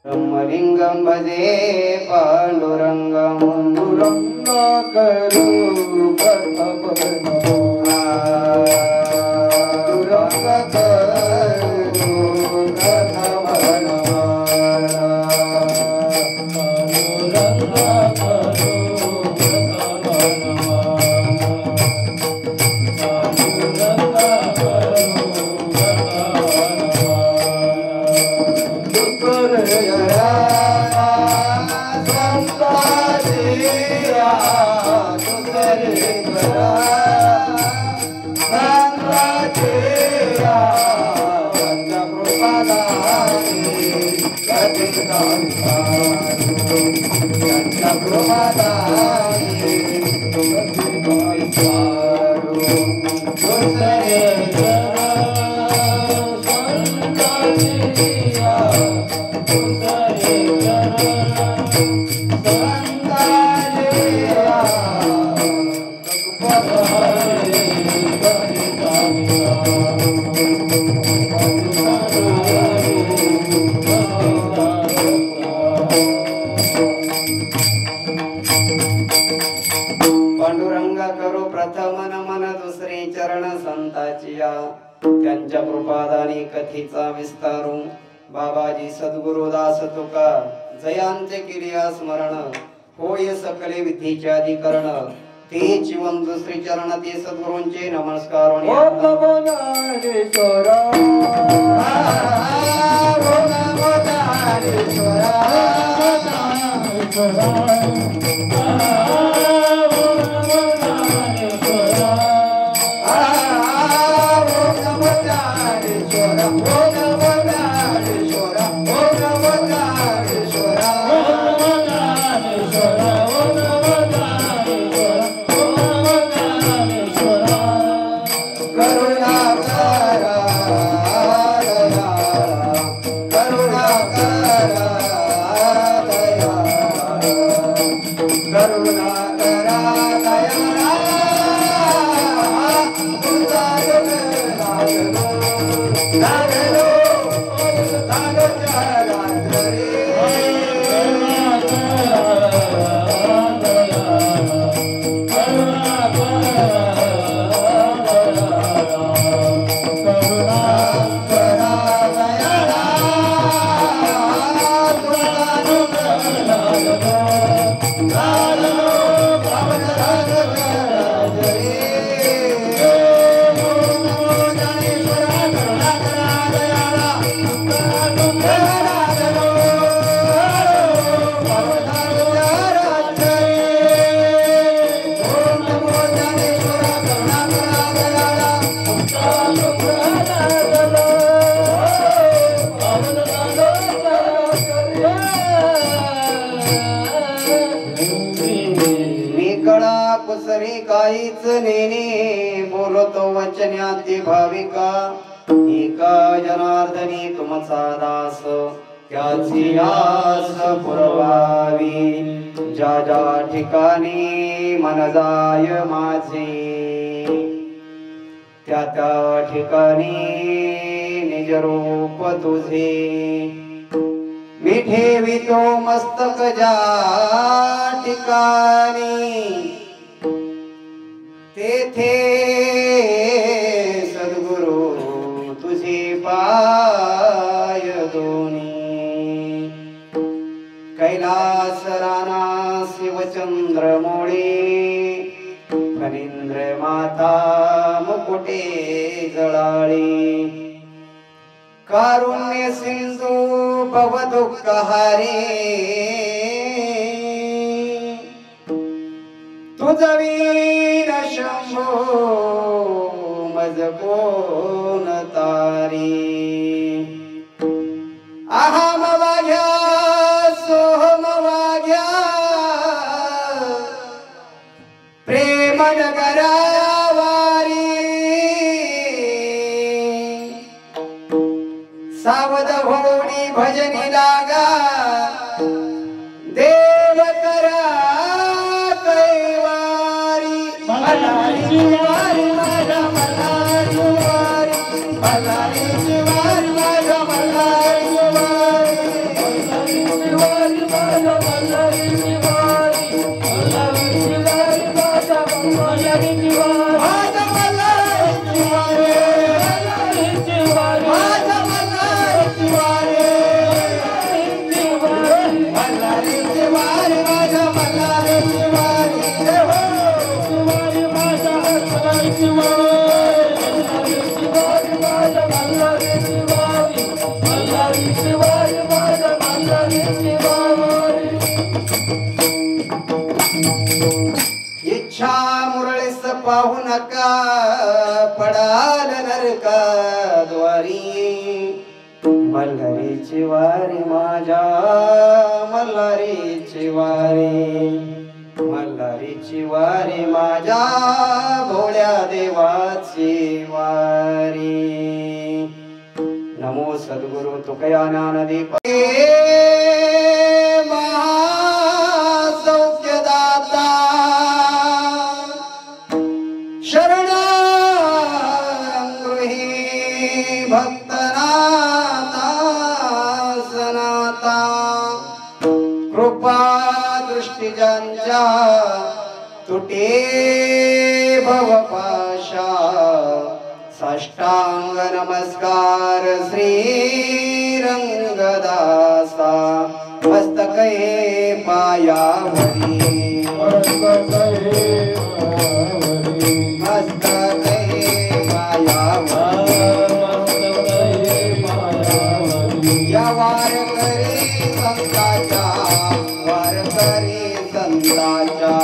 ब्रह्मलिंगं भजे पांडुरंगं करू त्यांच्या कृपादानी कथेचा विस्तारू बाबाजी सद्गुरुदास तुका जयांचे केलिया स्मरण होय सकले विधीचे अधिकरण ते जीवन दुसरी चरण ते सद्गुरूंचे नमस्कार काहीच नेने बोलतो वचन्याती भाविका एका जनार्दनी तुमचा दास त्याची आस पुरवावी ज्या ज्या ठिकाणी मन जाय माझे त्या त्या ठिकाणी निज रूप तुझे मी ठेवितो मस्तक ज्या ठिकाणी तेथे सद्गुरु तुझे पाय दोनी कैलास राना शिवचंद्र मोळे फणींद्र माता मुकुटे जळाळी कारुण्य सिंधू भवदुःख हारे तुझवीर शंभो मज कोण तारी अहम वाघ्या सोहम वाघ्या प्रेम नगरा सावध होणी भजनी लागा देव करा मल्हारीची वारी माझ्या मल्हारीची वारी मल्हारीची वारी माझ्या मल्हारीची वारी मल्हारीची वारी माझ्या मल्हारीची वारी मल्हारीची वारी माझ्या मल्हारीची वारी माझ्या मल्हारीची वारी मल्हारीची वारी माझ्या मल्हारीची वारी मल्हारीची वारी माझ्या मल्हारीची वारी वारी माझ्या मल्हारीची वारी माझ्या मल्हारीची वारी मल्हारीची वारी माझ्या मल्हारीची वारी इच्छा मुरळीस पाहू नका पडाल नरकाद्वारी मल्हारीची वारी माझ्या मल्हारीची वारी मल्हारीची वारी माझ्या भोळ्या देवाची वारी नमो सद्गुरु तुकया ज्ञानदीप महासौख्यदाता शरणागृही भक्तनाथा सनाता कृपा दृष्टी ज्यांच्या तुटे भवपाशा साष्टांग नमस्कार श्री रंगदासा मस्तके पायावरी मस्तके पायावरी या वारकरी संताच्या वारकरी संताच्या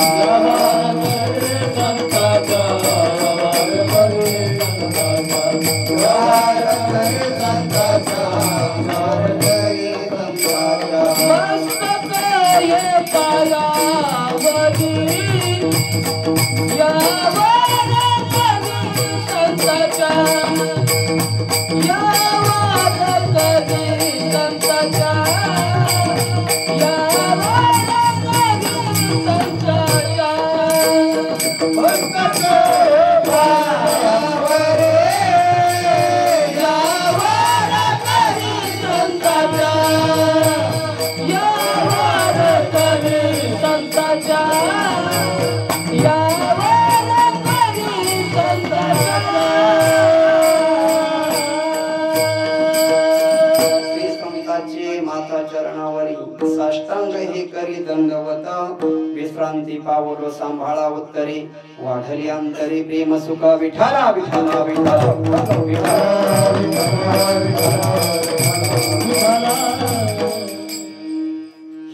साष्टांग हे करी दंडवत विश्रांती पावलो सांभाळा उत्तरे वाढली अंतरे प्रेम सुखा विठाला विठाला विठाला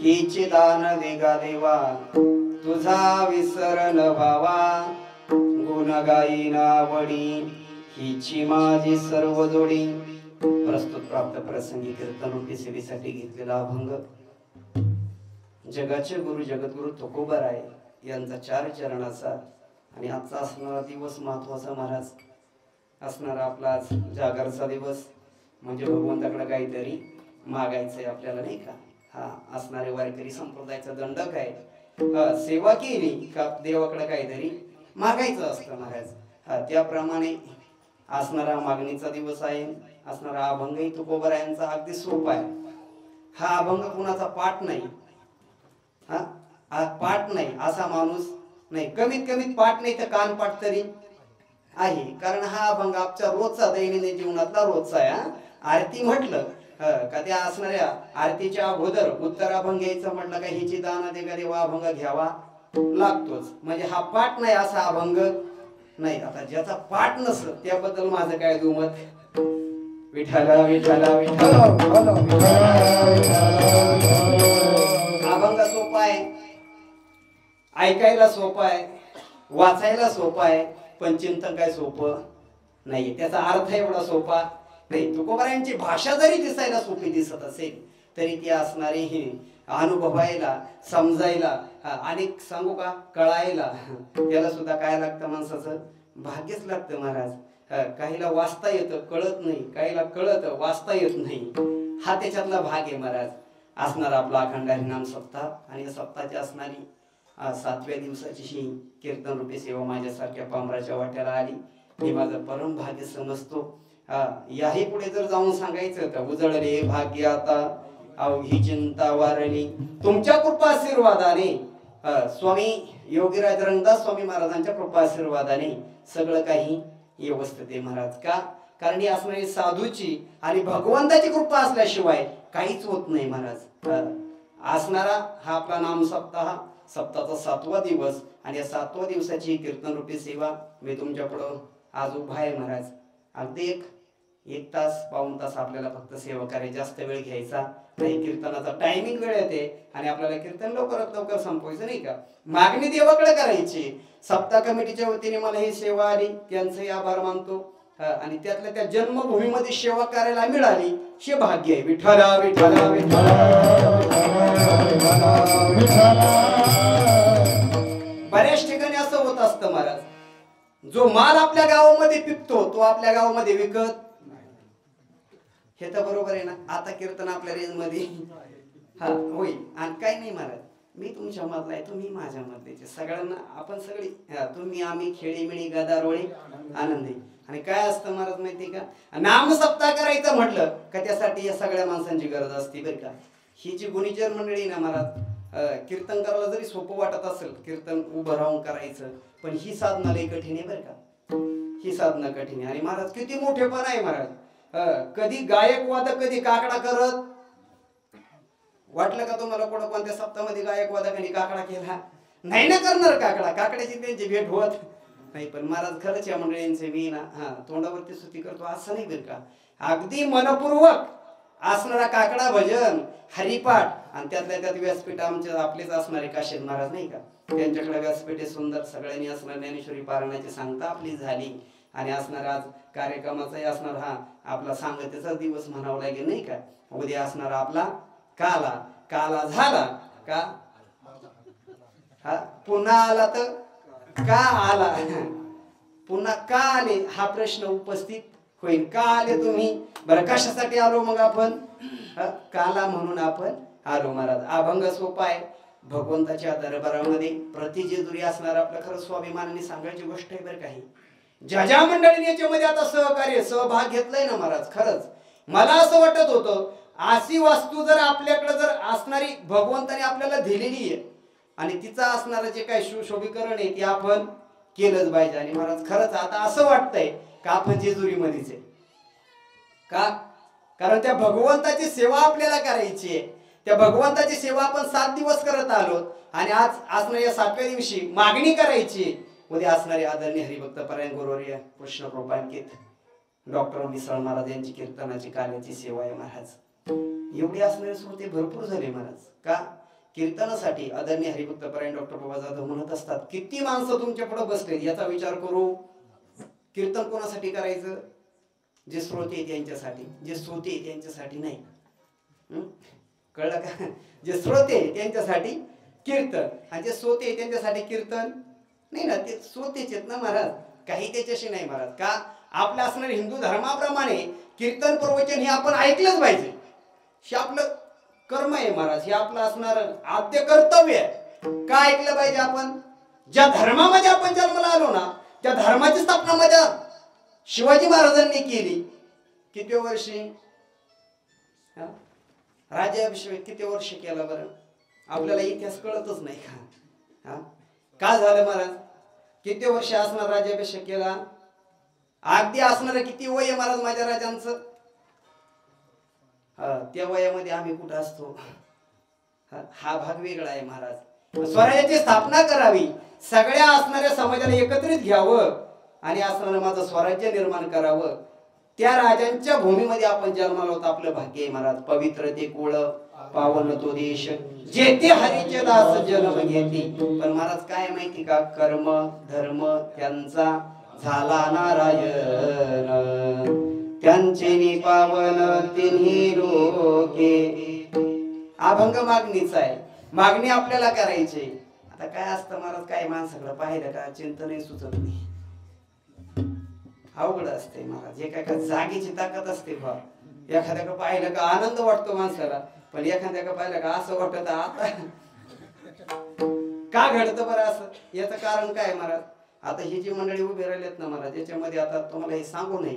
हिचे दान देगा देवा तुझा विसरण भावा गुण गायीना वडी हिची माझी सर्व जोडी प्रस्तुत प्राप्त प्रसंगी कीर्तन सेवेसाठी घेतलेला अभंग जगाचे गुरु जगद्गुरु तुकोबाराय यांचा 4 चरणाचा आणि आजचा असणारा दिवस महत्वाचा महाराज असणारा आपला जागरचा दिवस म्हणजे भगवंताकडे काहीतरी मागायचंय आपल्याला नाही का हा असणारे वारकरी संप्रदायाचा दंडक आहे सेवा केली का देवाकडे काहीतरी मागायचं असतं महाराज हा त्याप्रमाणे असणारा मागणीचा दिवस आहे असणारा अभंगही तुकोबारायांचा अगदी सोपा आहे हा अभंग कुणाचा पाठ नाही हा पाठ नाही असा माणूस नाही कमीत कमीत पाठ नाही तर कान पाठ तरी आहे कारण हा अभंग आमच्या रोजचा दैनंदिन जीवनातला रोजचा आहे आरती म्हटलं का त्या असणाऱ्या आरतीच्या अगोदर उत्तर अभंग घ्यायचं म्हटलं का हिची दान देगा देवा अभंग घ्यावा लागतोच म्हणजे हा पाठ नाही असा अभंग नाही आता ज्याचा पाठ नसत त्याबद्दल माझं काय दुमत विठाला विठाला विठाला अभंग सोपा आहे ऐकायला सोपा आहे वाचायला सोपा आहे पण चिंतन काय सोपं नाही त्याचा अर्थ एवढा सोपा नाही तुकोबारायांची भाषा जरी दिसायला सोपी दिसत असेल तरी ती असणारी ही अनुभवायला समजायला आणि सांगू का कळायला त्याला सुद्धा काय लागतं माणसाचं भाग्यच लागतं महाराज काहीला वाचता येतं कळत नाही काहीला कळतं वाचता येत नाही हा त्याच्यातला भाग आहे महाराज असणार आपला अखंड हरिनाम सप्ताह आणि या सप्ताहाची असणारी 7व्या दिवसाची ही कीर्तन रूपी सेवा माझ्यासारख्या पामराच्या वाट्याला आली, हे माझं परम भाग्य समजतो. याही पुढे जर जाऊन सांगायचं तर उजळले भाग्य आता अवघी चिंता वारली तुमच्या कृपा आशीर्वादाने, स्वामी योगीराज रंगदास स्वामी महाराजांच्या कृपा आशीर्वादाने सगळं काही व्यवस्थित आहे महाराज. का? कारण ही असणारी साधूची आणि भगवंताची कृपा असल्याशिवाय काहीच होत नाही महाराज. असणारा हा आपला नाम सप्ताह, सप्ताहाचा 7वा दिवस आणि या 7व्या दिवसाची कीर्तन रूपी सेवा मी तुमच्या पुढं आज उभा आहे महाराज. अगदी एक तास पाऊण तास आपल्याला फक्त सेवा करायची, जास्त वेळ घ्यायचा नाही. कीर्तनाचा टायमिंग वेळ येते आणि आपल्याला कीर्तन लवकरात लवकर संपवायचं नाही का. मागणी देवाकडे करायची. सप्ताह कमिटीच्या वतीने मला ही सेवा आली, त्यांचंही आभार मानतो. आणि त्यातल्या त्या जन्मभूमीमध्ये सेवा करायला मिळाली हे भाग्य आहे. विठ्ठला विठ्ठला विठ्ठला. बऱ्याच ठिकाणी असं होत असतं महाराज, जो माल आपल्या गावामध्ये पिकतो तो आपल्या गावामध्ये विकत. हे तर बरोबर आहे ना. आता कीर्तन आपल्या रेंज मध्ये होईल आणि काही नाही महाराज. मी तुमच्या मधला आहे, तुम्ही माझ्या मधले, सगळ्यांना आपण सगळी तुम्ही आम्ही खेळीमिळी गदारोळी आनंदी. आणि काय असतं महाराज माहिती का, नाम सप्ताह करायचं म्हटलं का त्यासाठी या सगळ्या माणसांची गरज असते बरं का. ही जी गुणीचर मंडळी ना महाराज, कीर्तन करायला जरी सोपं वाटत असेल, कीर्तन उभं राहून करायचं, पण ही साधना लई कठीण आहे बरं का. ही साधना कठीण आहे. आणि महाराज किती मोठेपण आहे महाराज. कधी गायक वादक कधी काकडा करत वाटलं का तुम्हाला? कोणत्या सप्ताहामध्ये गायक वादकांनी काकडा केला नाही ना करणार. काकड्याची त्यांची भेट होत नाही. पण महाराज खरंच या मंडळींचे मी ना तोंडावरती स्तुती करतो असं नाही बरं का. अगदी मनपूर्वक असणारा काकडा भजन हरिपाठ आणि त्यातल्या त्यात व्यासपीठ आमचे आपलेच असणारे काशीद महाराज नाही का, त्यांच्याकडे व्यासपीठ सुंदर सगळ्यांनी असणार. ज्ञानेश्वरी पारायणाची सांगता आपली झाली आणि असणार आज कार्यक्रमाचाही असणार हा आपला सांगतेचा दिवस म्हणावा लागेल नाही का. उद्या असणार आपला काला झाला का पुन्हा आला तर का आला, पुन्हा का आले हा प्रश्न उपस्थित होईल. का आले तुम्ही बरं, कशासाठी आलो मग आपण? काला म्हणून आपण आलो महाराज. अभंग सोपा आहे. भगवंताच्या दरबारामध्ये प्रतिजेजुरी असणार आपलं खरं स्वाभिमानाने सांगायची गोष्ट आहे बरं काही. ज्या ज्या मंडळीने याच्यामध्ये आता सहभाग घेतलाय ना महाराज, खरंच मला असं वाटत होतं अशी वस्तू जर आपल्याकडे जर असणारी भगवंताने आपल्याला दिलेली आहे आणि तिचा असणारं जे काही सुशोभीकरण आहे ते आपण केलंच पाहिजे. आणि महाराज खरंच आता असं वाटतंय का आपण जेजुरीमध्येच आहे का, कारण त्या भगवंताची सेवा आपल्याला करायची आहे. त्या भगवंताची सेवा आपण 7 दिवस करत आलो आणि आज असणाऱ्या या 7व्या दिवशी मागणी करायची. उद्या असणारे आदरणीय हरिभक्त परायण गुरुवर्य कृष्ण कृपांकित डॉक्टर मिसळ महाराज यांची कीर्तनाची कार्याची सेवा आहे महाराज. एवढे असणारे श्रोते भरपूर झाले महाराज. का? कीर्तनासाठी आदरणीय हरिभक्त परायण डॉक्टर बाबा जाधव म्हणत असतात किती माणसं तुमच्या पुढे बसले याचा विचार करू. कीर्तन कोणासाठी करायचं? जे श्रोते त्यांच्यासाठी, जे श्रोते त्यांच्यासाठी नाही. कळलं का? जे श्रोते त्यांच्यासाठी कीर्तन आणि जे श्रोते त्यांच्यासाठी कीर्तन नाही ना. ते श्रोतेच आहेत ना महाराज, काही त्याच्याशी नाही महाराज. का? आपल्या असणारे हिंदू धर्माप्रमाणे कीर्तन प्रवचन हे आपण ऐकलंच पाहिजे. हे आपलं कर्म आहे महाराज, हे आपलं असणार आद्य कर्तव्य आहे. का ऐकलं पाहिजे आपण? ज्या धर्मामध्ये आपण जन्माला आलो ना त्या धर्माची स्थापना माझ्या शिवाजी महाराजांनी केली. किती वर्षी राज्याभिषेक किती वर्ष केला बरं? आपल्याला इतिहास कळतच नाही का? का झालं महाराज? किती वर्ष असणार राज्याभिषेक केला? अगदी असणार किती वय आहे महाराज माझ्या राजांचं? त्या वयामध्ये आम्ही कुठं असतो? हा भाग वेगळा आहे महाराज. स्वराज्याची स्थापना करावी, सगळ्या असणाऱ्या समाजाला एकत्रित घ्यावं आणि असणारं माझं स्वराज्य निर्माण करावं. त्या राजांच्या भूमीमध्ये आपण जन्माला होतो. आपलं भाग्य आहे महाराज. पवित्र ते कुळ पावन तो देश जेथे हरीचे दास जन्म घेती. पण महाराज काय माहिती का, कर्म धर्म त्यांचा झाला नारायण, त्यांचे पावन तिन्ही लोके. अभंग मागणीचा आहे. मागणी आपल्याला करायची. आता काय असतं महाराज, काय माणसाकडे पाहिलं का चिंतनही सुचत नाही. अवघड असते महाराज. एका जागेची ताकद असते बा. एखाद्याकडे पाहिलं का आनंद वाटतो माणसाला, पण एखाद्याकडे पाहिलं का असं वाटत आता का घडतं बरं असं? याचं कारण काय महाराज? आता ही जी मंडळी उभी राहिलेत ना महाराज, याच्यामध्ये आता तुम्हाला हे सांगू नाही,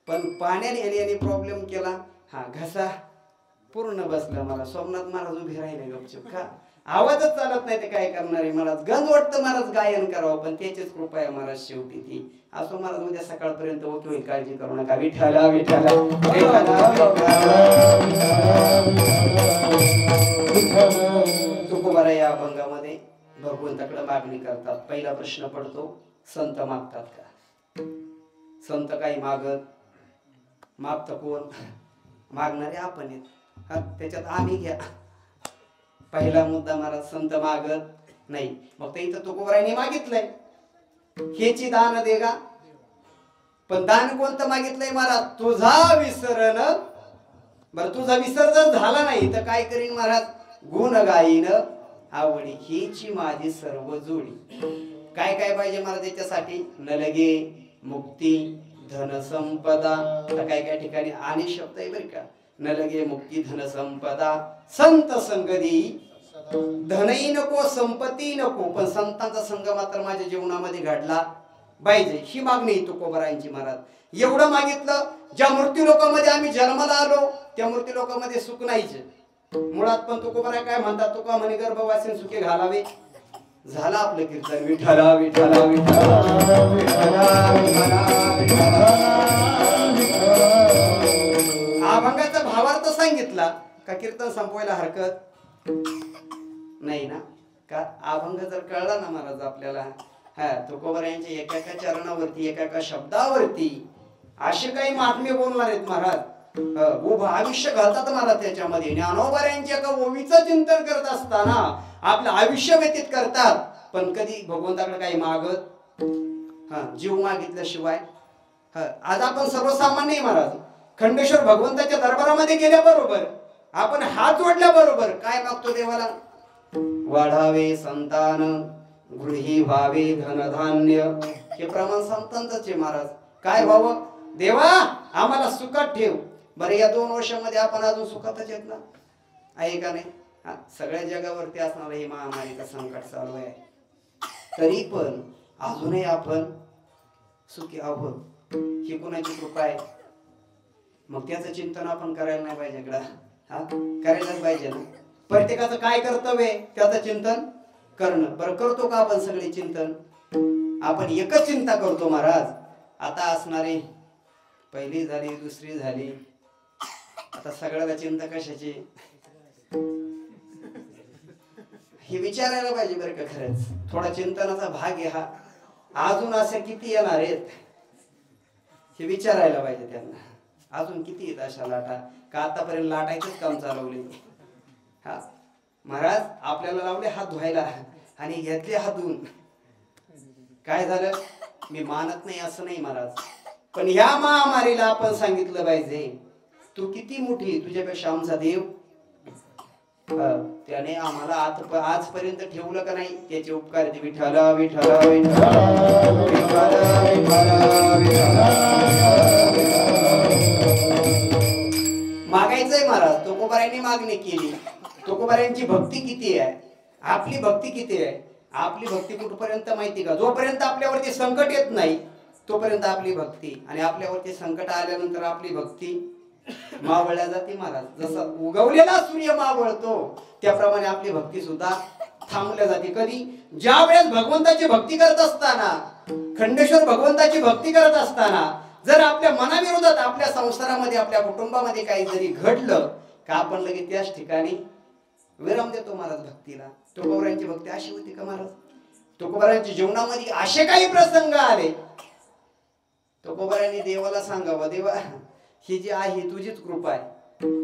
पण पाण्याने याने प्रॉब्लेम केला, हा घसा पूर्ण बसला. मला सोमनाथ महाराज उभे राहिले गपचूप, का आवाजच चालत नाही, ते काय करणार आहे महाराज? गंज वाटतं महाराज गायन करावं, पण त्याचीच कृपा आहे महाराज शेवटी ती. असो महाराज, उद्या सकाळपर्यंत ओके होईल, काळजी करू नका. विठ्ठला विठ्ठला तुकोबारा या अभंगामध्ये भगवंताकडे मागणी करतात. पहिला प्रश्न पडतो, संत मागतात का? संत काही मागत कोण? मागणारे आपण आहेत, त्याच्यात आम्ही घ्या. पहिला मुद्दा महाराज, संत मागत नाही. मग ते इथं तुकोबारांनी मागितलंय, हेची दान दे गा. पण दान कोणतं मागितलंय महाराज? तुझा विसरण. बरं, तुझा विसर जर झाला नाही तर काय करीन महाराज? गुण गाईन आवडी, हीची माझी सर्व जोडी. काय काय पाहिजे महाराज त्याच्यासाठी? नलगे, मुक्ती, धन संपदा. काय काय ठिकाणी आणि शब्द आहे बरं का, नलगे, मुक्ती, धन संपदा, संत संग देई. धनही नको, संपत्ती नको, पण संतांचा संघ मात्र माझ्या जीवनामध्ये घडला पाहिजे, ही मागणी तुकोबारांची महाराज. एवढं मागितलं. ज्या मृत्यू लोकांमध्ये आम्ही जन्माला आलो त्या मृत्यू लोकांमध्ये सुख नाहीच मुळात. पण तुकोबारा काय म्हणतात? तुका म्हणे गर्भवासीन सुखे घालावे. झालं आपलं कीर्तन. विठ्ठला विठ्ठला विठ्ठला अभंगाचा भावार्थ सांगितला का कीर्तन संपवायला हरकत नाही ना? का अभंग जर कळला ना महाराज आपल्याला, तुकोबारा यांच्या एका एका चरणावरती, एका एका शब्दावरती असे काही महात्म्य बोलणार आहेत महाराज. उभं आयुष्य घालतात महाराज त्याच्यामध्ये. ज्ञानोबा यांच्या एका ओवीचं चिंतन करत असताना आपलं आयुष्य व्यतीत करतात, पण कधी भगवंताकडे काही मागत जीव मागितल्याशिवाय. आज आपण सर्वसामान्य महाराज खंडेश्वर भगवंताच्या दरबारामध्ये गेल्याबरोबर, आपण हात जोडल्याबरोबर काय मागतो देवाला? वाढावे संतान, गृही व्हावे धनधान्य. हे प्रमाण संतांचंच आहे महाराज. काय व्हावं? देवा आम्हाला सुखात ठेव. बरं, या 2 वर्षामध्ये आपण अजून सुखातच येत ना, आहे का नाही? सगळ्या जगावरती असणार हे महामारीचं संकट चालू आहे, तरी पण अजूनही आपण सुखी आहोत. ही कोणाची कृपा आहे? मग त्याचं चिंतन आपण करायला नाही पाहिजे का? करायलाच पाहिजे ना. प्रत्येकाचं काय कर्तव्य आहे? त्याचं चिंतन करणं. बरं, करतो का आपण सगळे चिंतन? आपण एकच चिंता करतो महाराज. आता असणारे पहिली झाली, दुसरी झाली, आता सगळ्याला चिंता कशाची? हे विचारायला पाहिजे बरं का. खरंच थोडा चिंतनाचा भाग आहे हा. अजून असे किती येणार आहेत हे विचारायला पाहिजे त्यांना. अजून किती आहेत अशा लाटा? का आतापर्यंत लाटायचंच काम चालवले. महाराज आपल्याला लावले हात धुवायला आणि घेतले हात धुवून. काय झालं? मी मानत नाही असं नाही महाराज, पण ह्या महामारीला आपण सांगितलं पाहिजे, तू किती मोठी, तुझ्यापेक्षा आमचा देव. त्याने आम्हाला आजपर्यंत ठेवलं का नाही, त्याचे उपकार. विठ्ठला विठ्ठला विठ्ठला मागायचंय महाराज. तुकोबारांनी मागणी केली. तुकोबारांची भक्ती किती आहे, आपली भक्ती किती आहे? आपली भक्ती कुठपर्यंत माहिती का? जोपर्यंत आपल्यावरती संकट येत नाही तोपर्यंत आपली भक्ती, आणि आपल्यावरती संकट आल्यानंतर आपली भक्ती मावळल्या जाते महाराज. जसं उगवलेला सूर्य मावळतो त्याप्रमाणे आपली भक्ती सुद्धा थांबल्या जाते. कधी? ज्या वेळेस भगवंताची भक्ती करत असताना, खंडेश्वर भगवंताची भक्ती करत असताना जर आपल्या मनाविरोधात आपल्या संसारामध्ये, आपल्या कुटुंबामध्ये काही जरी घडलं का, आपण लगेच त्याच ठिकाणी विराम देतो महाराज भक्तीला. तुकोबारांची भक्ती अशी होती का महाराज? तुकोबारांच्या जीवनामध्ये असे काही प्रसंग आले, तुकोबारांनी देवाला सांगावं, देवा ही जी आहे तुझीच कृपा आहे,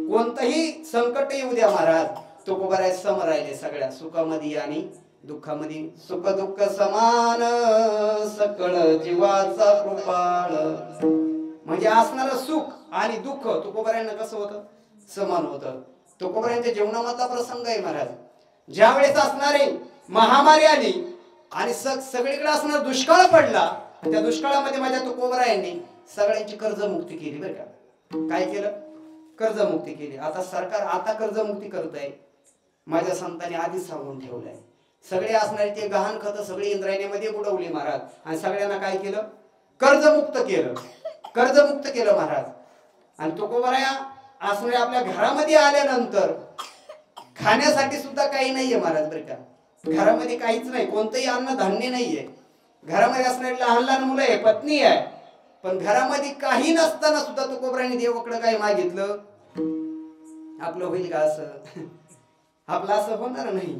कोणतंही संकट येऊ द्या महाराज. तुकोबारा सम राहिले सगळ्या सुखामध्ये आणि दुःखामध्ये. सुख दुःख समान सकळ जीवाचा कृपाळ. म्हणजे असणारं सुख आणि दुःख तुकोबारांना कसं होतं? समान होतं. तुकोबारांच्या जीवनामधला प्रसंग आहे महाराज. ज्या वेळेस असणारे महामारी आली आणि सगळीकडे असणारा दुष्काळ पडला, त्या दुष्काळामध्ये माझ्या तुकोबारायांनी सगळ्यांची कर्जमुक्ती केली बरं का. काय केलं? कर्जमुक्ती केली. आता सरकार आता कर्जमुक्ती करत आहे. माझ्या संतांनी आधीच सांगून ठेवलंय, सगळे असणारे ते गहाण खत सगळी इंद्रायणीमध्ये बुडवली महाराज आणि सगळ्यांना काय केलं, कर्जमुक्त केलं, कर्जमुक्त केलं महाराज. आणि तुकोबराया असणारे आपल्या घरामध्ये आल्यानंतर खाण्यासाठी सुद्धा काही नाहीये महाराज बरं का. घरामध्ये काहीच नाही, कोणतंही अन्न धान्य नाहीये. घरामध्ये असणारी लहान लहान मुलं आहे, पत्नी आहे, पण घरामध्ये काही नसताना सुद्धा तुकोबरायाने देवाकडे काय मागितलं, आपलं होईल का असं? आपलं असं होणार नाही.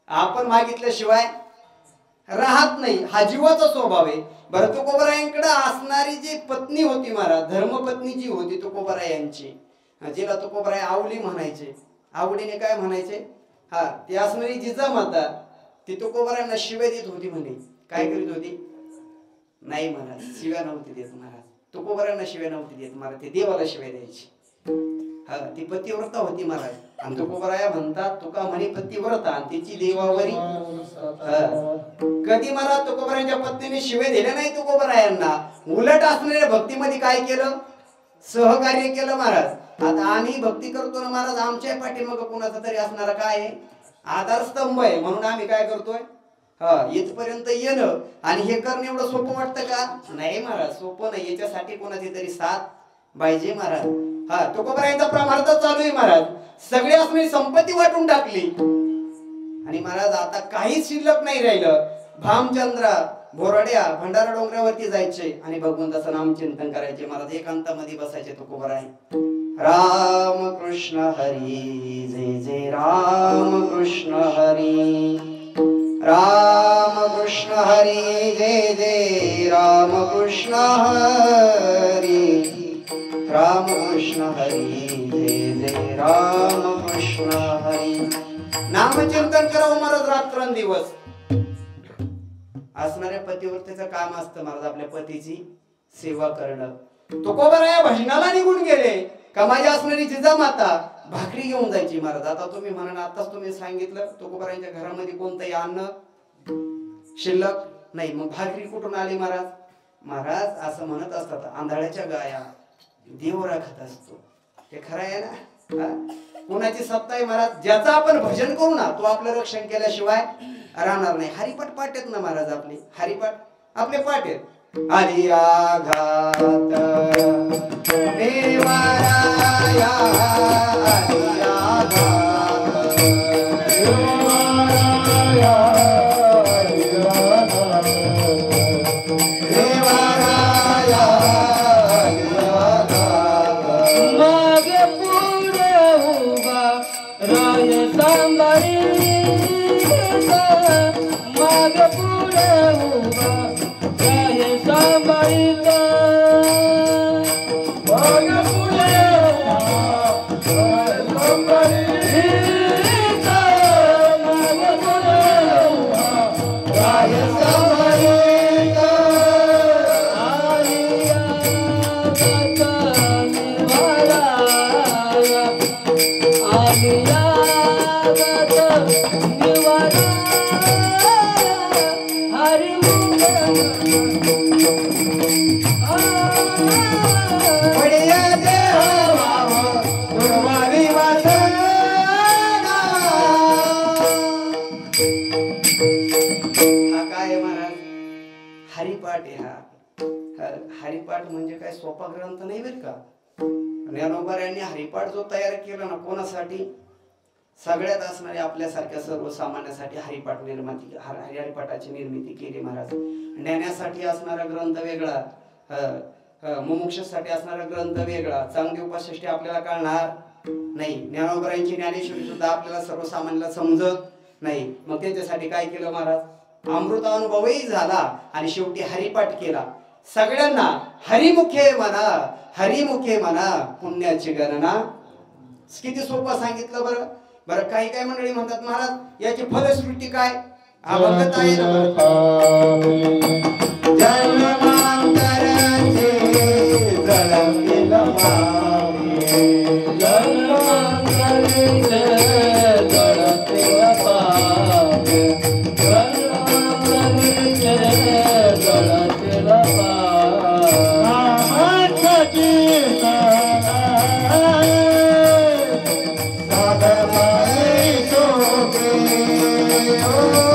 आपण मागितल्याशिवाय राहत नाही, हा जीवाचा स्वभाव आहे. बरं तुकोबरायांकडे असणारी जी पत्नी होती महाराज, धर्मपत्नी जी होती तुकोबरायांची, जिला तुकोबराय आवली म्हणायचे, आवडीने काय म्हणायचे, हा ती असणारी जिजामाता, ती तुकोबरायांना शिव्या देत होती म्हणे. काय करीत होती? नाही महाराज, शिव्या नव्हती देत महाराज, तुकोबरायांना शिव्या नव्हती देत महाराज, ते देवाला शिव्या द्यायची. हा ती पतिव्रता होती महाराज. आणि तुकोबराया म्हणतात, तुका म्हणे पतिव्रता आणि तिची देवावरी. कधी महाराज तुकोबरायांच्या पत्नीने शिव्या दिल्या नाही तुकोबरायांना, उलट असणाऱ्या भक्तीमध्ये काय केलं, सहकार्य केलं महाराज. आता आम्ही भक्ती करतो ना महाराज, आमच्या पाठीमाग कोणाचा तरी असणारा काय आहे, आधारस्तंभ आहे. म्हणून आम्ही काय करतोय, इथपर्यंत येणं आणि हे करणं एवढं सोपं वाटतं का? नाही महाराज, सोपं नाही. याच्यासाठी कोणाची तरी साथ पाहिजे महाराज. हा तुकोबरायांचा प्रमार्थ चालू आहे महाराज. सगळी असणारी संपत्ती वाटून टाकली आणि महाराज आता काहीच शिल्लक नाही राहिलं. भामचंद्र बोराड्या भंडारा डोंगरावरती जायचे आणि भगवंताचं नाम चिंतन करायचे महाराज. एकांतामध्ये बसायचे तुकोबराय. राम कृष्ण हरी जय जय राम कृष्ण हरी, राम कृष्ण हरी जय जय राम कृष्ण हरी, राम कृष्ण हरी जय जय राम कृष्ण हरी. नामचिंतन करावं महाराज रात्रंदिवस. असणाऱ्या पतिव्रतेचं काम असतं महाराज आपल्या पतीची सेवा करणं. तुकोबराया भजनाला निघून गेले का माझी असणारी जिजामाता भाकरी घेऊन जायची महाराज. आता तुम्ही म्हणा, आताच तुम्ही सांगितलं तुकोबरायांच्या घरामध्ये कोणतंही अन्न शिल्लक नाही, मग भाकरी कुठून आली महाराज? महाराज असं म्हणत असतात, आंधळ्याच्या गाया देव राखत असतो. हे खरं आहे ना? कोणाची सत्ता आहे महाराज? ज्याचं आपण भजन करू ना, तो आपलं रक्षण केल्याशिवाय राहणार नाही. हरिपाठ पाठ आहेत ना महाराज आपले, हरिपाठ आपले पाठ आहेत. आलिया घात देवाराया, आलिया घात देवाराया, देवाराया, आलिया घात. मागे पुढे उभा राय सांभाळी, मागे पुढे उभा राय सांभाळीत, मागे पुढे राय सांभाळीत, मागे पुढे राय सांभाळीत. आलिया घात निवाराया, आलिया घात निवाराया, हरी हरिपाठ आहे. हा हरिपाठ म्हणजे काय सोपा ग्रंथ नाही बरं का. ज्ञानोबाऱ्यांनी हरिपाठ जो तयार केला ना, कोणासाठी? सगळ्यात असणारे आपल्यासारख्या सर्वसामान्यासाठी हरिपाठ निर्मिती, हरिपाठाची निर्मिती केली महाराज. ज्ञानासाठी असणारा ग्रंथ वेगळा, मुमुक्षासाठी असणारा ग्रंथ वेगळा. चांगली उपासष्टी आपल्याला कळणार नाही, ज्ञानोबाऱ्यांची ज्ञानेश्वरी सुद्धा आपल्याला सर्वसामान्याला समजत नाही. मग त्याच्यासाठी काय केलं महाराज? अमृतानुभवही झाला आणि शेवटी हरिपाठ केला. सगळ्यांना हरिमुखे म्हणा, हरिमुखे म्हणा, पुण्याची गणना. किती सोपं सांगितलं बरं. बरं काही काही मंडळी म्हणतात महाराज याची फलश्रुती काय? अभंगता आहे ना. Oh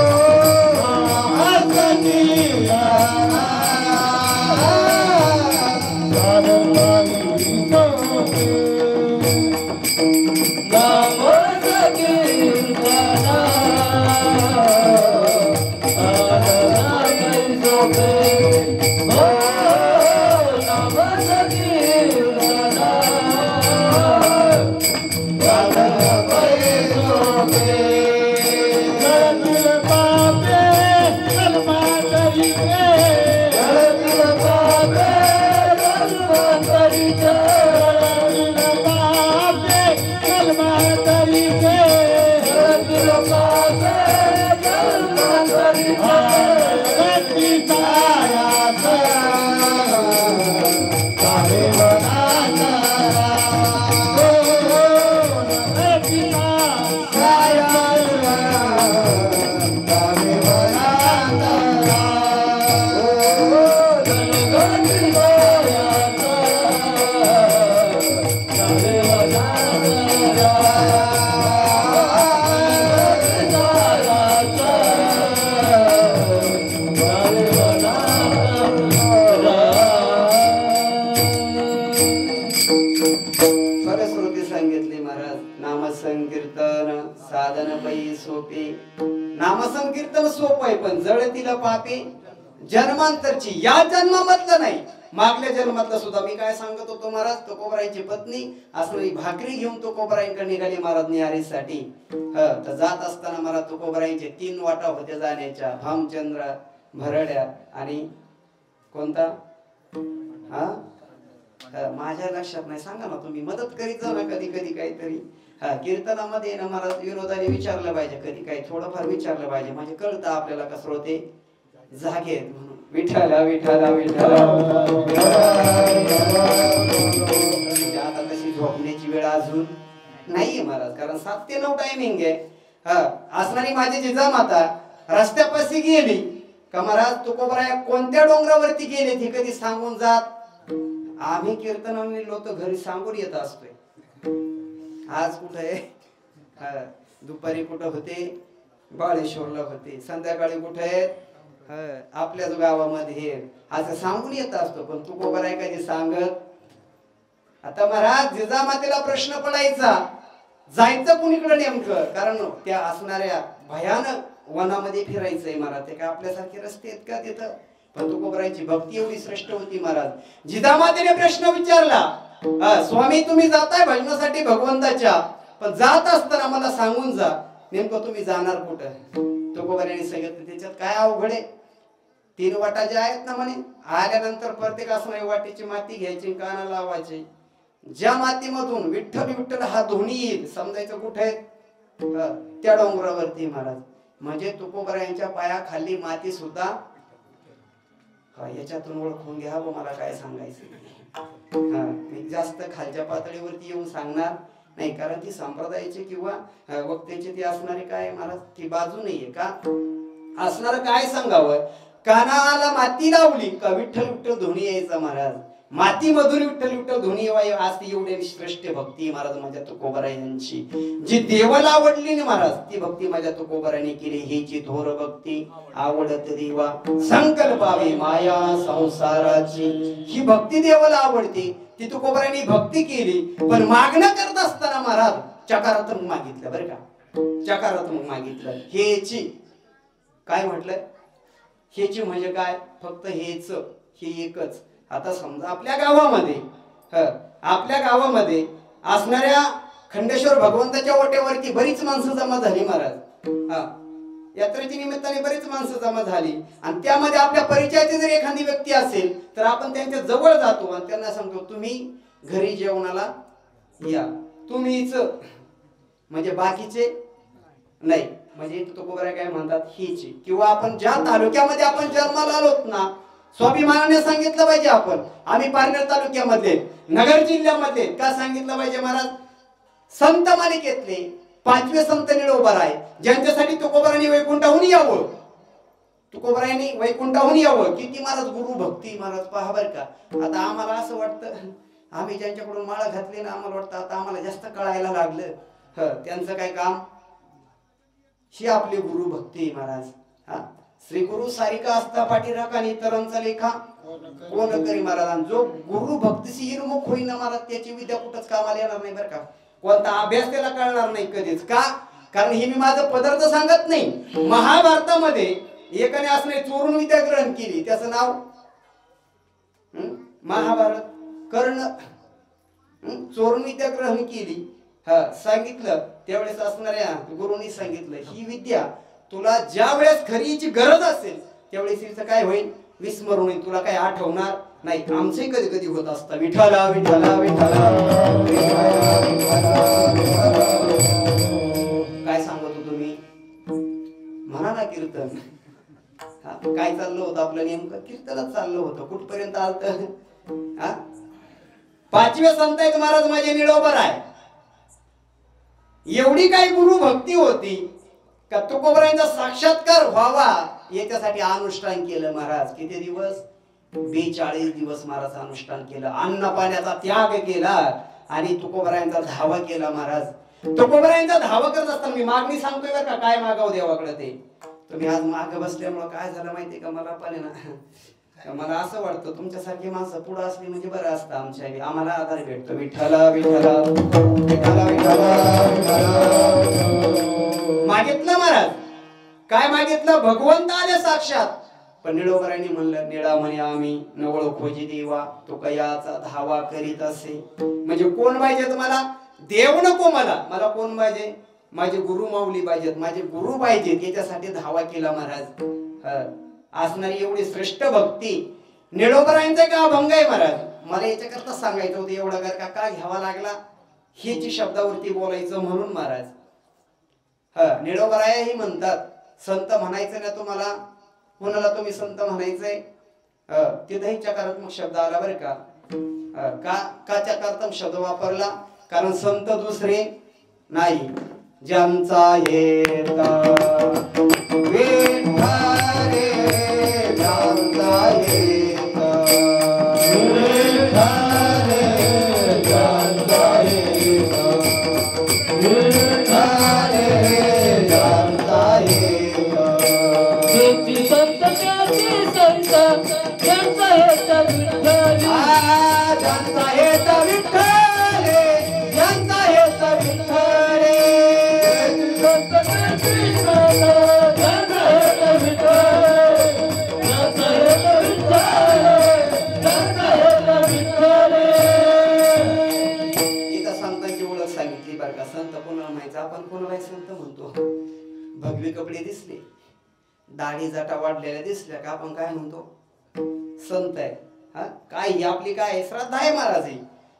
नामसंकीर्तन सोपं आहे पण जळतीला पापे जन्मांतरची, या जन्मामधलं नाही मागल्या जन्मातलं सुद्धा. मी काय सांगत होतो महाराज, तुकोबरायांची पत्नी असणारी भाकरी घेऊन तुकोबरायांकडे निघाली महाराज निहारीसाठी. तर जात असताना महाराज तुकोबरायांचे 3 वाटा होत्या जाण्याच्या, भामचंद्र, भरड्या आणि कोणता माझ्या लक्षात नाही, सांगा ना तुम्ही, मदत करीत जा ना कधी कधी काहीतरी. कीर्तनामध्ये ना महाराज विरोधाने विचारलं पाहिजे, कधी काही थोडंफार विचारलं पाहिजे, म्हणजे कळतं आपल्याला कसं होते जागे. विठ्ठला विठ्ठला विठ्ठला. आता तशी झोपण्याची वेळ अजून नाहीये महाराज, कारण 7 ते 9 टायमिंग आहे. असणारी माझी जिजामाता रस्त्यापाशी गेली का महाराज तुकोबराया कोणत्या डोंगरावरती गेले ती कधी सांगून जात. आम्ही कीर्तनाने लोक घरी सांगून येत असतोय. आज कुठे आहे, दुपारी कुठं होते, बाळेश्वरला होते, संध्याकाळी कुठे आहेत, आपल्याच गावामध्ये असं सांगून येत असतो. पण तुकोबराय कधी सांगत. आता महाराज जिजामातेला प्रश्न पडायचा जायचं कुणीकडे नेमकं, कारण त्या असणाऱ्या भयानक वनामध्ये फिरायचंय महाराज. ते काय आपल्यासारखे रस्ते आहेत का तिथं. पण तुकोबरायांची भक्ती एवढी श्रेष्ठ होती महाराज. जिजामातेने प्रश्न विचारला, स्वामी तुम्ही जाताय भजनासाठी भगवंताच्या, पण जात असताना मला सांगून जा नेमकं तुम्ही जाणार कुठं. तुकोबरायांनी सांगितलं त्याच्यात काय अवघड आहे, 3 वाटा ज्या आहेत ना म्हणे, आल्यानंतर प्रत्येक असणारी वाटेची माती घ्यायची, कानाला लावायची, ज्या मातीमधून विठ्ठल विठ्ठल हा ध्वनी येईल समजायचं कुठे आहे, त्या डोंगरावरती महाराज. म्हणजे तुकोबरायांच्या पायाखाली माती सुद्धा, याच्यातून ओळखून घ्या व मला काय सांगायचं. मी जास्त खालच्या पातळीवरती येऊन सांगणार नाही, कारण ती संप्रदायाची किंवा वक्त्याची ती असणारी काय महाराज ती बाजू नाहीये का. असणार काय सांगावं, कानाला माती लावली का विठ्ठल विठ्ठल ध्वनी यायचा महाराज. माती मधून विठ्ठल विठ्ठल ध्वनी आज ती एवढी श्रेष्ठ भक्ती महाराज माझ्या तुकोबरायांची. जी देवाला आवडली ना महाराज ती भक्ती माझ्या तुकोबरायांनी केली. हीची थोर भक्ती आवडत देवा संकल्पावे माया संसाराची. ही भक्ती देवाला आवडते, ती तुकोबरायांनी भक्ती केली. पण मागणं करत असताना महाराज चकारात्मक मागितलं बरं का, चकारात्मक मागितलं. हेची काय म्हटलंय, हेची म्हणजे काय, फक्त हेच, हे एकच. आता समजा आपल्या गावामध्ये असणाऱ्या खंडेश्वर भगवंताच्या ओट्यावरती बरीच माणसं जमा झाली महाराज. यात्रेच्या निमित्ताने बरीच माणसं जमा झाली आणि त्यामध्ये आपल्या परिचयाची जर एखादी व्यक्ती असेल तर आपण त्यांच्या जवळ जातो आणि त्यांना सांगतो तुम्ही घरी जेवणाला या, तुम्हीच, म्हणजे बाकीचे नाही. म्हणजे तुकोबराय काय म्हणतात हीची. किंवा आपण ज्या तालुक्यामध्ये आपण जन्माला आलोत ना, स्वाभिमानाने सांगितलं पाहिजे आपण आम्ही पारनेर तालुक्यामध्ये नगर जिल्ह्यामध्ये. का सांगितलं पाहिजे महाराज, संत मालिकेतले 5वे संत निळोबाराय ज्यांच्यासाठी तुकोबरायांनी वैकुंठाहून यावं, तुकोबरायांनी वैकुंठाहून यावं. किती महाराज गुरु भक्ती महाराज पहा बर का. आता आम्हाला असं वाटतं, आम्ही ज्यांच्याकडून माळा घातली ना आम्हाला वाटतं आता आम्हाला जास्त कळायला लागलं. त्यांचं काय काम, ही आपली गुरु भक्ती महाराज. श्री गुरु सारिका असता पाठीराख आणि इतरांचा लेखा कोण करी महाराज. जो गुरु भक्तीशी हिरमुख होईन ना महाराज त्याची विद्या कुठंच कामाला येणार नाही बरं का. कोणता अभ्यास त्याला कळणार नाही कधीच. का? कारण हे मी माझं पदार्थ सांगत नाही. महाभारतामध्ये एकाने असणे चोरून विद्या ग्रहण केली त्याचं नाव महाभारत. कर्ण चोरून विद्या ग्रहण केली सांगितलं त्यावेळेस असणाऱ्या गुरुनी सांगितलं ही विद्या तुला ज्या वेळेस खरीची गरज असेल त्यावेळेस तिचं काय होईल विस्मरून होईल. तुला काय आठवणार नाही. आमचे कधी कधी होत असतं विठ्ठला विठ्ठला विठ्ठला. काय सांगत होतो मी म्हणा ना कीर्तन. काय चाललं होतं आपलं नेमकं कीर्तनच चाललं होतं. कुठपर्यंत आलत. पाचव्या संत आहेत महाराज माझे निळोबर आहे. एवढी काही गुरु भक्ती होती का तुकोबरायांचा साक्षात्कार व्हावा याच्यासाठी अनुष्ठान केलं महाराज. किती दिवस 42 दिवस महाराज अनुष्ठान केलं. अन्न पाण्याचा त्याग केला आणि तुकोबरायांचा धावा केला महाराज. तुकोबरायांचा धावा करत असताना मी मागणी सांगतोय बरं का काय मागावं देवाकडे ते. तुम्ही आज मागे बसल्यामुळं काय झालं माहितीये का मला पण ना मला असं वाटतं तुमच्यासारखी माणसं पुढे असली म्हणजे बरं असतं. आमच्या आम्हाला आधार भेटतो. विठ्ठला विठ्ठला विठ्ठला विठ्ठला. मागितलं महाराज काय मागितलं भगवंत आले साक्षात. पण निळोबरांनी म्हणलं निळा म्हणे आम्ही नवळ खोजी देवा तो कयाचा धावा करीत असे. म्हणजे कोण पाहिजे तुम्हाला देव नको मला. मला कोण पाहिजे माझे गुरु माऊली पाहिजेत. माझे गुरु पाहिजेत. याच्यासाठी धावा केला महाराज. असणारी एवढी श्रेष्ठ भक्ती निळोबरांचा का अभंग आहे महाराज. मला याच्याकरता सांगायचं होतं एवढा का घ्यावा लागला हेची शब्दावरती बोलायचं म्हणून महाराज. निळोबराया ही म्हणतात संत म्हणायचं ना तुम्हाला कोणाला तुम्ही संत म्हणायचंय तिथेही चकारात्मक शब्द आला बरं का. का चकारात्मक शब्द वापरला कारण संत दुसरे नाही ज्यांचा येता विठ्ठले ज्यांचा येता विठ्ठले ज्यांचा येता विठ्ठले ज्यांचा येता. ज्याची संत त्याची संत ज्यांचा येता विठ्ठले ज्यांचा येता विठ्ठले ज्यांचा येता विठ्ठले. संत कोणाला माहिती आपण कोणाला संत म्हणतो. भगवे कपडे दिसले दाढी जटा वाढलेल्या दिसल्या का आपण काय म्हणतो संत आहे. काय ही आपली काय श्रद्धा आहे महाराज.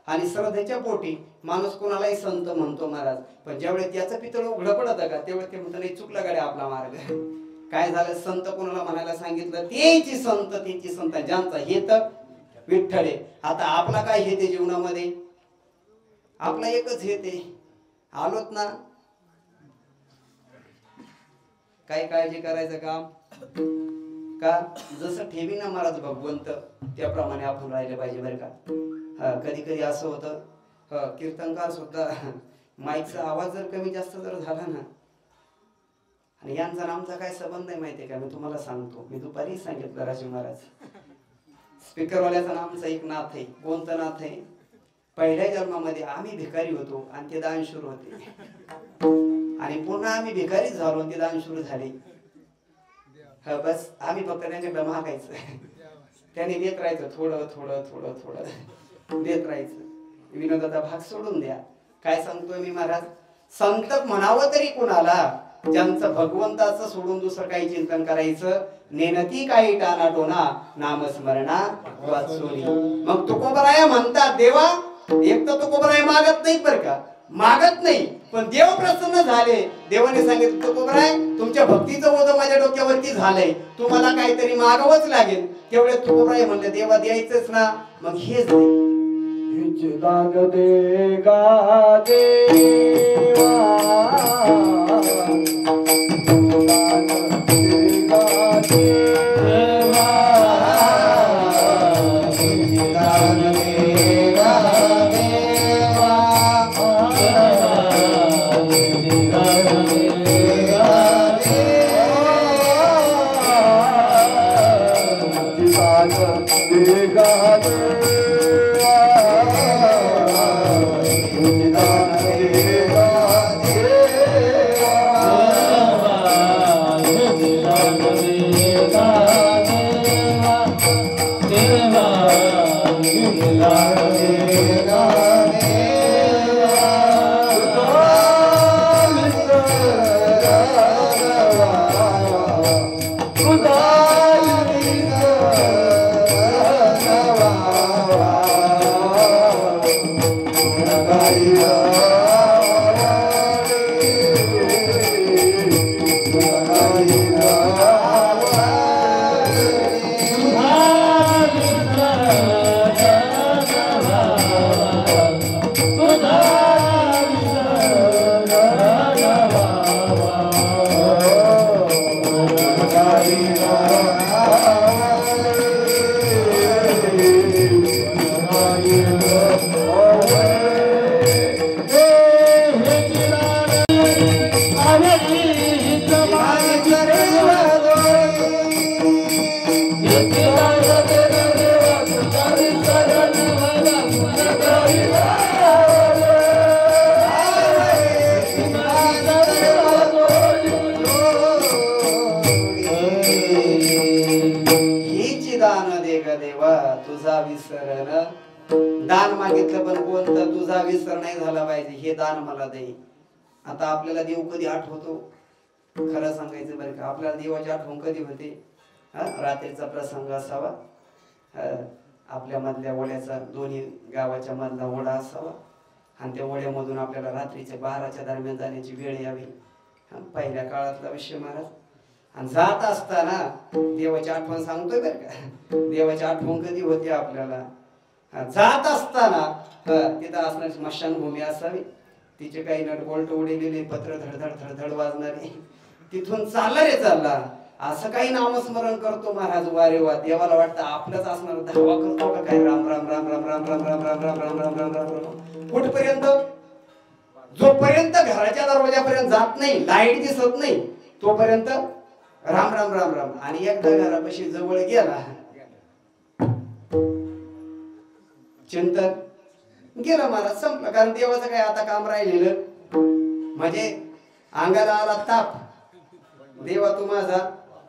आणि श्रद्धेच्या पोटी माणूस कोणालाही संत म्हणतो महाराज. पण ज्यावेळेस त्याचं पितळ उघडं पडत का त्यावेळेस ते म्हणतात नाही चुकला गाड्या आपला मार्ग. काय झालं संत कोणाला म्हणायला सांगितलं तेची संत तेची संत ज्यांचा हेत विठ्ठले. आता आपला काय हेते जीवनामध्ये आपला एकच हेते आलोत ना काय काळजी करायचं काम का जसं ठेवी ना महाराज भगवंत त्याप्रमाणे आपण राहिले पाहिजे बरं का. कधी कधी असं होतं कीर्तनकार सुद्धा माईकचा आवाज जर कमी जास्त जर झाला ना आणि यांचा आमचा काय संबंध आहे माहितीये का मी तुम्हाला सांगतो. मी दुपारी सांगितलं राजू महाराज स्पीकरवाल्याचा नामचा एक नाथ आहे. कोणतं नाथ आहे पहिल्या जन्मामध्ये आम्ही भिकारी होतो आणि ते दानशूर होते आणि पुन्हा आम्ही भिकारीच झालो आणि ते दानशूर झाले. बस आम्ही फक्त त्यांच्याकडे मागायचं त्याने देत राहायचं थोडं थोडं थोडं थोडं देत राहायचं. विनोदाचा भाग सोडून द्या. काय सांगतोय मी महाराज संत म्हणावं तरी कुणाला ज्यांचं भगवंताचं सोडून दुसरं काही चिंतन करायचं नेनती काही टानाटोना नामस्मरणा वाचोनी. मग तुकोबराया म्हणतात देवा एक तर तुकोबराया मागत नाहीत बरं का मागत नाही पण देव प्रसन्न झाले. देवाने सांगितलं तुकोबराय तुमच्या भक्तीचं ओझं माझ्या डोक्यावरती झालंय तुम्हाला काहीतरी मागावंच लागेल. तेवढे तुकोबराय म्हणले देवा द्यायचंच ना मग हेच दान दे गा देवा तुझा विसरण दान मागितलं पण कोणतं तुझा विसर नाही झाला पाहिजे हे दान मला दे. आता आपल्याला देव कधी आठवतो खरं सांगायचं बरं का आपल्याला देवाची आठवण कधी होते रात्रीचा प्रसंग असावा आपल्या मधल्या ओढ्याचा दोन्ही गावाच्या मधला ओढा असावा आणि त्या ओढ्यामधून आपल्याला रात्रीच्या 12च्या दरम्यान जाण्याची वेळ यावी. पहिल्या काळातला विषय महाराज आणि जात असताना देवाची आठवण सांगतोय बरं का देवाची आठवण कधी होते आपल्याला जात असताना तिथं असणारी स्मशानभूमी असावी तिचे काही नटबोल्ट उडलेले पत्र धडधड धडधड वाजणारे तिथून चालला रे चालला असं काही नामस्मरण करतो महाराज वारे वा देवाला वाटतं आपलंच असणार धावा करतो का काय राम राम राम राम राम राम राम राम राम राम राम राम राम राम कुठपर्यंत जोपर्यंत घराच्या दरवाजापर्यंत जात नाही लाईट दिसत नाही तोपर्यंत राम राम राम राम आणि एकदा घरापाशी जवळ गेला चिंतन गेलं महाराज संपलं कारण देवाचं काय आता काम राहिलेलं म्हणजे अंगाला आला ताप देवा तू माझा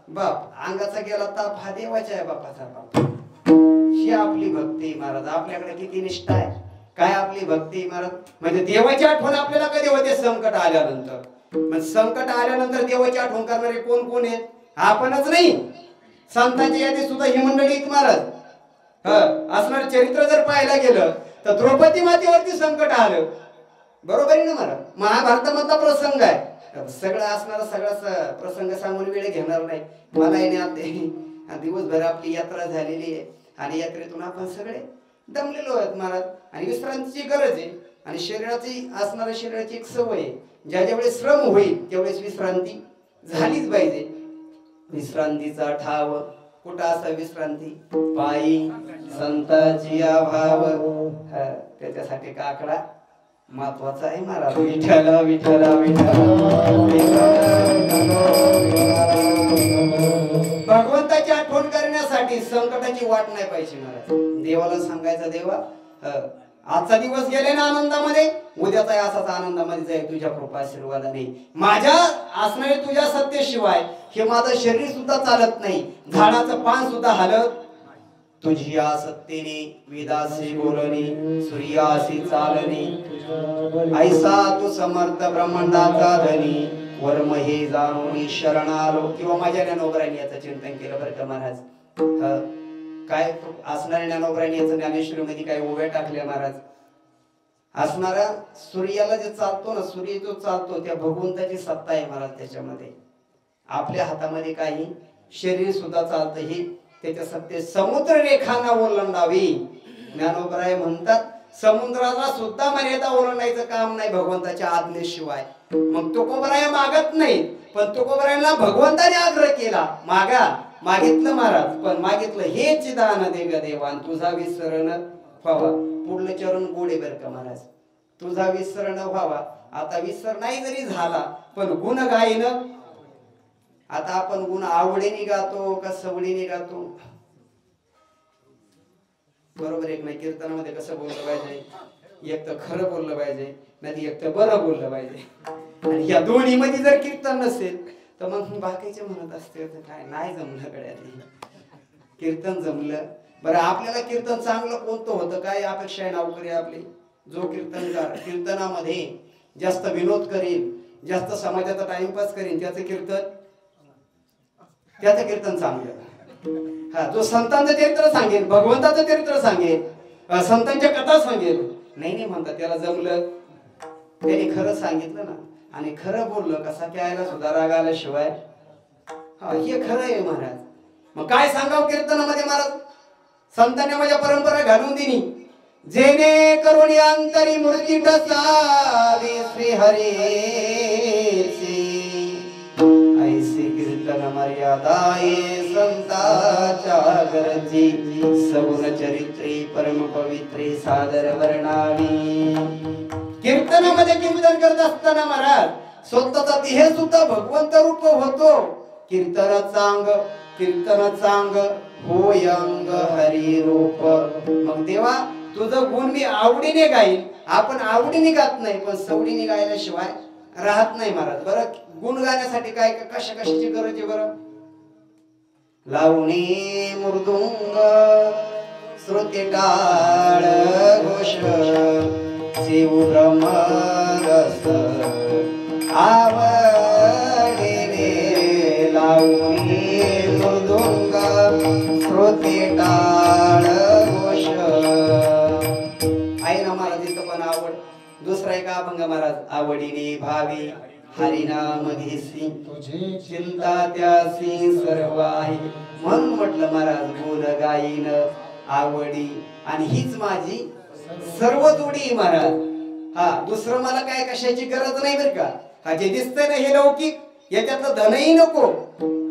बाप अंगाचा गेला ताप हा देवाच्या आहे बापाचा बाप ही आपली भक्ती महाराज आपल्याकडे किती निष्ठा आहे काय आपली भक्ती महाराज म्हणजे देवाची आठवण आपल्याला कधी होते संकट आल्यानंतर मग संकट आल्यानंतर देवाची आठवण करणारे कोण कोण आहेत आपणच नाही संतांच्या यादी सुद्धा ही मंडळी महाराज असणार चरित्र जर पाहायला गेलं तर द्रौपदी मातेवरती संकट आलं बरोबर आहे ना महाराज महाभारतामधला प्रसंग आहे सगळं असणारा सगळा प्रसंग सांगून वेळ घेणार नाही मला येणे दिवसभर आपली यात्रा झालेली आहे आणि यात्रेतून आपण सगळे दमलेलो आहेत महाराज आणि विश्रांतीची गरज आहे आणि शरीराची असणाऱ्या शरीराची एक सवय आहे ज्या ज्यावेळेस श्रम होईल त्यावेळेस विश्रांती झालीच पाहिजे विश्रांतीचा ठाव कुठं असा विश्रांती पायी संताची अभाव त्याच्यासाठी काकडा महत्वाचा आहे महाराज विठ्ठल विठ्ठल भगवंताची आठवण करण्यासाठी संकटाची वाट नाही पाहिजे महाराज देवाला सांगायचं देवा आजचा दिवस गेले ना आनंदामध्ये उद्याचा असाच आनंदामध्ये जाईल तुझ्या कृपा आशीर्वादाने माझ्या असणारे तुझ्या सत्तेशिवाय हे माझं शरीर सुद्धा चालत नाही झाडाचं पान सुद्धा हलत तुझी या सत्तेने विदासी बोलणी सूर्यासी चालणी ऐसा तू समर्थ ब्रह्मांडाचा धनी वर्म हे जाणून शरणालो किंवा माझ्या ज्ञानोबरांनी याचं चिंतन केलं बरं का महाराज काय असणाऱ्या ज्ञानोबरांनी याचं ज्ञानेश्वरी मध्ये काय ओव्या टाकल्या महाराज असणारा सूर्याला जे चालतो ना सूर्य जो चालतो त्या भगवंताची सत्ता आहे महाराज त्याच्यामध्ये आपल्या हातामध्ये काही शरीर सुद्धा चालतं हे त्याच्या सत्ते समुद्र रेखांना ओलांडावी ज्ञानोबराय म्हणतात समुद्राला सुद्धा मर्यादा ओलांडायचं काम नाही भगवंताच्या आज्ञेशिवाय मग तुकोबराय मागत नाही पण तुकोबरायला भगवंताने आग्रह केला मागितलं महाराज पण मागितलं हेच दान दे ग देवान तुझा विसरण व्हावा पुढलं चरण गोडे बर का महाराज तुझा विसरण व्हावा आता विसर नाही जरी झाला पण गुण गायन आता आपण गुण आवडीने गातो का सवडीने गातो बरोबर एक नाही. कीर्तनामध्ये कसं बोललं पाहिजे, एक तर खरं बोललं पाहिजे, नाही एक तर बरं बोललं पाहिजे. आणि या दोन्ही मध्ये जर कीर्तन नसेल तर मग बाकीचे म्हणत असते काय नाही जमलं गड्याने. कीर्तन जमलं. बरं आपल्याला कीर्तन चांगलं कोणतं होतं, काय अपेक्षा आहे नोकरी आपली. जो कीर्तनकार कीर्तनामध्ये जास्त विनोद करील, जास्त समाजाचा टाइमपास करीन, त्याचं कीर्तन चांगलं. हा, जो संतांचं चरित्र सांगेल, भगवंताचं चरित्र सांगेल, संतांच्या कथा सांगेल, नाही म्हणतात त्याला जमलं. त्याने खरं सांगितलं ना आणि खरं बोललं कसा त्याला सुद्धा राग आल्याशिवाय. हा, हे खरं आहे महाराज. मग काय सांगावं कीर्तनामध्ये महाराज. संतांनी माझ्या परंपरा घालून दिली, जेणे करून अंतरी मूर्ती टसावी श्री हरीची, ऐसी कीर्तन मर्यादा संताच्या गरजी, सगुण चरित्री परम पवित्री सादर वर्णावी. कीर्तनामध्ये कीर्तन करत असताना महाराज स्वतःचा देह सुद्धा भगवंत रूप होतो. कीर्तन चांग होयंग हरी रूप. मग तेव्हा तुझं गुण मी आवडीने गाईन. आपण आवडीने गात नाही पण सवडीने गायल्याशिवाय राहत नाही महाराज. बरं गुण गाण्यासाठी काय कशाची गरज आहे बरं. लावणी मृदुंग श्रुती टाळ घोष शिवरम रस आवडीने. लावणी मृदुंग श्रुती टाळ घोष आहे ना महाराज. इथं पण आवड. दुसरा एक अभंग महाराज, आवडीने भावी हरिनाम घेसी तुझी चिंता त्यासी सर्व आहे. म्हणून म्हटलं महाराज बोल गाईन आवडी आणि हीच माझी सर्व जोडी महाराज. हा, दुसरं मला काय कशाची गरज नाही बरं का. हा, जे दिसतंय ना हे लौकिक, याच्यातलं धनही नको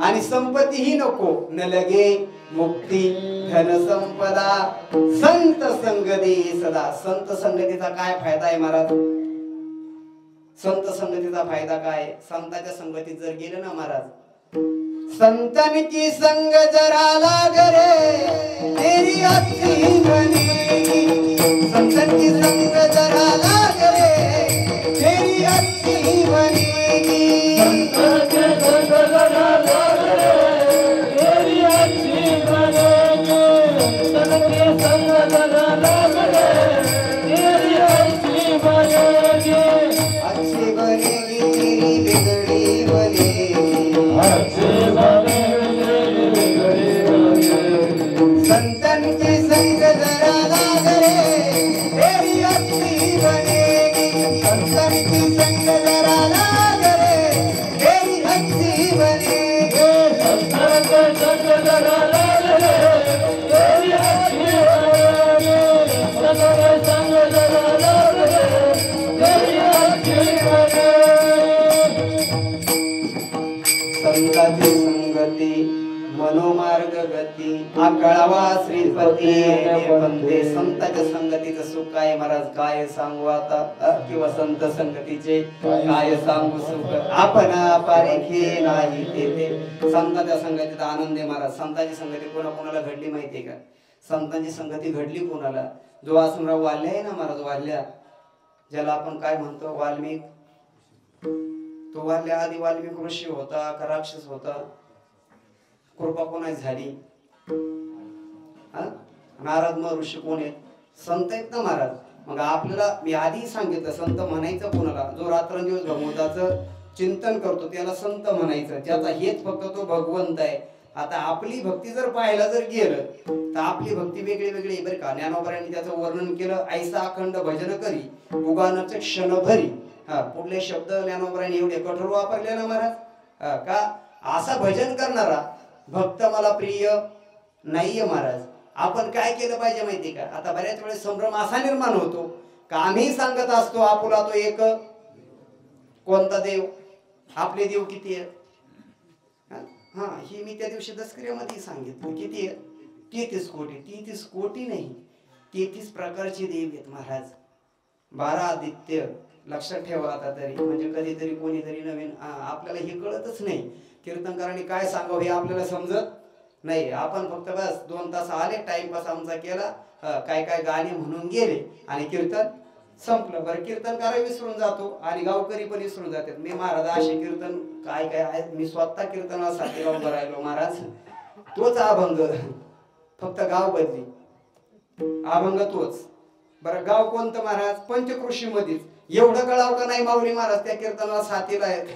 आणि संपत्तीही नको. न लगे मुक्ती धन संपदा संत संगती सदा. संत संगतीचा काय फायदा आहे महाराज. संत संगतीचा फायदा काय. संताच्या संगतीत जर गेले ना महाराज, संतांची संग जरा लाग रे तेरी अति बनेगी. संतांची संग जरा लाग रे तेरी अति बनेगी. संतांची संग जरा लाग रे तेरी अति बनेगी. संतांची संग जरा लाग रे तेरी अति बनेगी. अच्छी बनेगी तेरी बिगड़ी बनेगी. अच्छी बनेगी तेरी बिगड़ी बनेगी. संतांची संग जरा लाग रे तेरी अति बनेगी. संतांची संग जरा लाग रे तेरी अति बनेगी. संतांची संग जरा लाग रे तेरी अति बनेगी. संतांची संग जरा लाग रे तेरी अति बनेगी. संताची संगती मनोमार्ग गती आकळावा श्रीपती बंदे. संताच्या संगतीचं सुख काय महाराज काय सांगू आता. किंवा संत संगतीचे काय सांगू सुख आपण पारेखे नाही ते. संताच्या संगतीचा आनंद आहे महाराज. संताची संगती कोणाकोणाला घडली माहितीये का. संतांची संगती घडली कोणाला. जो आसनराव वाल्ल्या आहे ना महाराज, वाल्ल्या ज्याला आपण काय म्हणतो वाल्मिक. तो वाल्ल्या आधी वाल्मिक ऋषी होता का राक्षस होता. कृपा कोणाची झाली. नारद मग ऋषी कोण आहेत. संत आहेत ना महाराज. मग आपल्याला मी आधी सांगितलं संत म्हणायचं कोणाला. जो रात्रंदिवस भगवंताचं चिंतन करतो त्याला संत म्हणायचं. ज्याचा हेच फक्त तो भगवंत आहे. आता आपली भक्ती जर पाहायला जर गेलं तर आपली भक्ती वेगळी वेगळी बरं का. ज्ञानोबांनी त्याचं वर्णन केलं, ऐसा अखंड भजन करी उगानच क्षण भरी. हा, पुढले शब्द ज्ञानोबांनी एवढे कठोर वापरले ना महाराज. का असा भजन करणारा भक्त मला प्रिय नाहीये महाराज. आपण काय केलं पाहिजे माहिती का. आता बऱ्याच वेळेस संभ्रम असा निर्माण होतो का आम्ही सांगत असतो आपुला तो एक कोणता देव, आपले देव किती आहे. हा, हे मी त्या दिवशी दसकऱ्यामध्ये सांगितलं. किती आहे. 33 कोटी. 33 कोटी नाही, 33 प्रकारचे देव आहेत महाराज. 12 आदित्य. लक्षात ठेवा आता तरी. म्हणजे कधीतरी कोणीतरी नवीन आपल्याला हे कळतच नाही. कीर्तनकारांनी काय सांगावं हे आपल्याला समजत नाही, आपण फक्त बस 2 तास आले, टाइमपास आमचा केला, काय काय गाणे म्हणून गेले आणि कीर्तन संपलं. बरं, कीर्तनकार विसरून जातो आणि गावकरी पण विसरून जातात. मी महाराज असे कीर्तन काय काय आहेत, मी स्वतः कीर्तनासाठी उभं राहिलो महाराज. तोच अभंग, फक्त गाव बदली, अभंग तोच. बरं, गाव कोणतं महाराज? पंचकृषी मध्येच. एवढं कळाव का नाही माऊली महाराज त्या कीर्तनाला साथीला आहेत,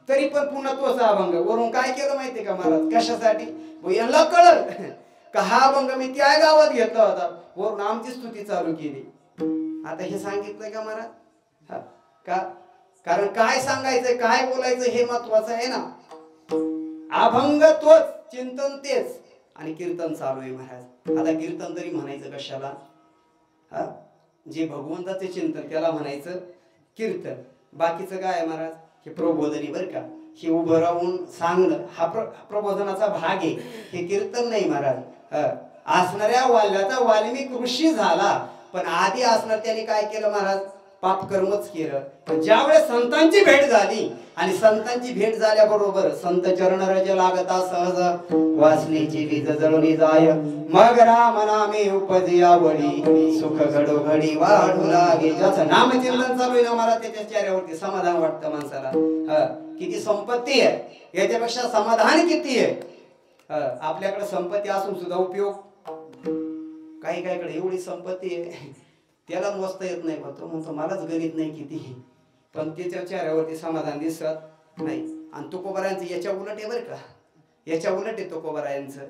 तरी पण पुन्हा तोच अभंग. वरून काय केलं माहितीये का महाराज? कशासाठी? यांना कळल का हा अभंग मी त्या गावात घेतला होता, वरून आमची स्तुती चालू केली. आता हे सांगितलंय का महाराज? का? कारण काय सांगायचंय, काय बोलायचं हे महत्वाचं आहे ना. अभंग तोच, चिंतन तेच आणि कीर्तन चालू आहे महाराज. आता कीर्तन तरी म्हणायचं कशाला? जे भगवंताचे चिंतन त्याला म्हणायचं कीर्तन. बाकीचं काय आहे महाराज? हे प्रबोधनी बरं का. हे उभं राहून सांगणं हा प्रबोधनाचा भाग आहे, हे कीर्तन नाही महाराज. असणाऱ्या वाल्याचा वाल्मिक ऋषी झाला, पण आधी असणार त्याने काय केलं महाराज? पापकर्मच केलं. पण ज्यावेळेस संतांची भेट झाली आणि संतांची भेट झाल्याबरोबर संत चरण रज लागता सहज वासनेची बीज जळून जाय, मग राम नामे उपजी आवडी सुख घडोघडी वाढू लागे. ज्याचं नामचिंतन चालू आहे ना मला, त्याच्या चेहऱ्यावरती समाधान वाटतं माणसाला. किती संपत्ती आहे, याच्यापेक्षा समाधान किती आहे. आपल्याकडे संपत्ती असून सुद्धा उपयोग काही काहीकडे एवढी संपत्ती आहे त्याला मोजता येत नाही. तो म्हणतो मलाच गणित नाही किती, पण त्याच्या चेहऱ्यावरती समाधान दिसत नाही. आणि तुकोबारायांचं याच्या उलट आहे बरं का, याच्या उलट आहे तुकोबारायांचं.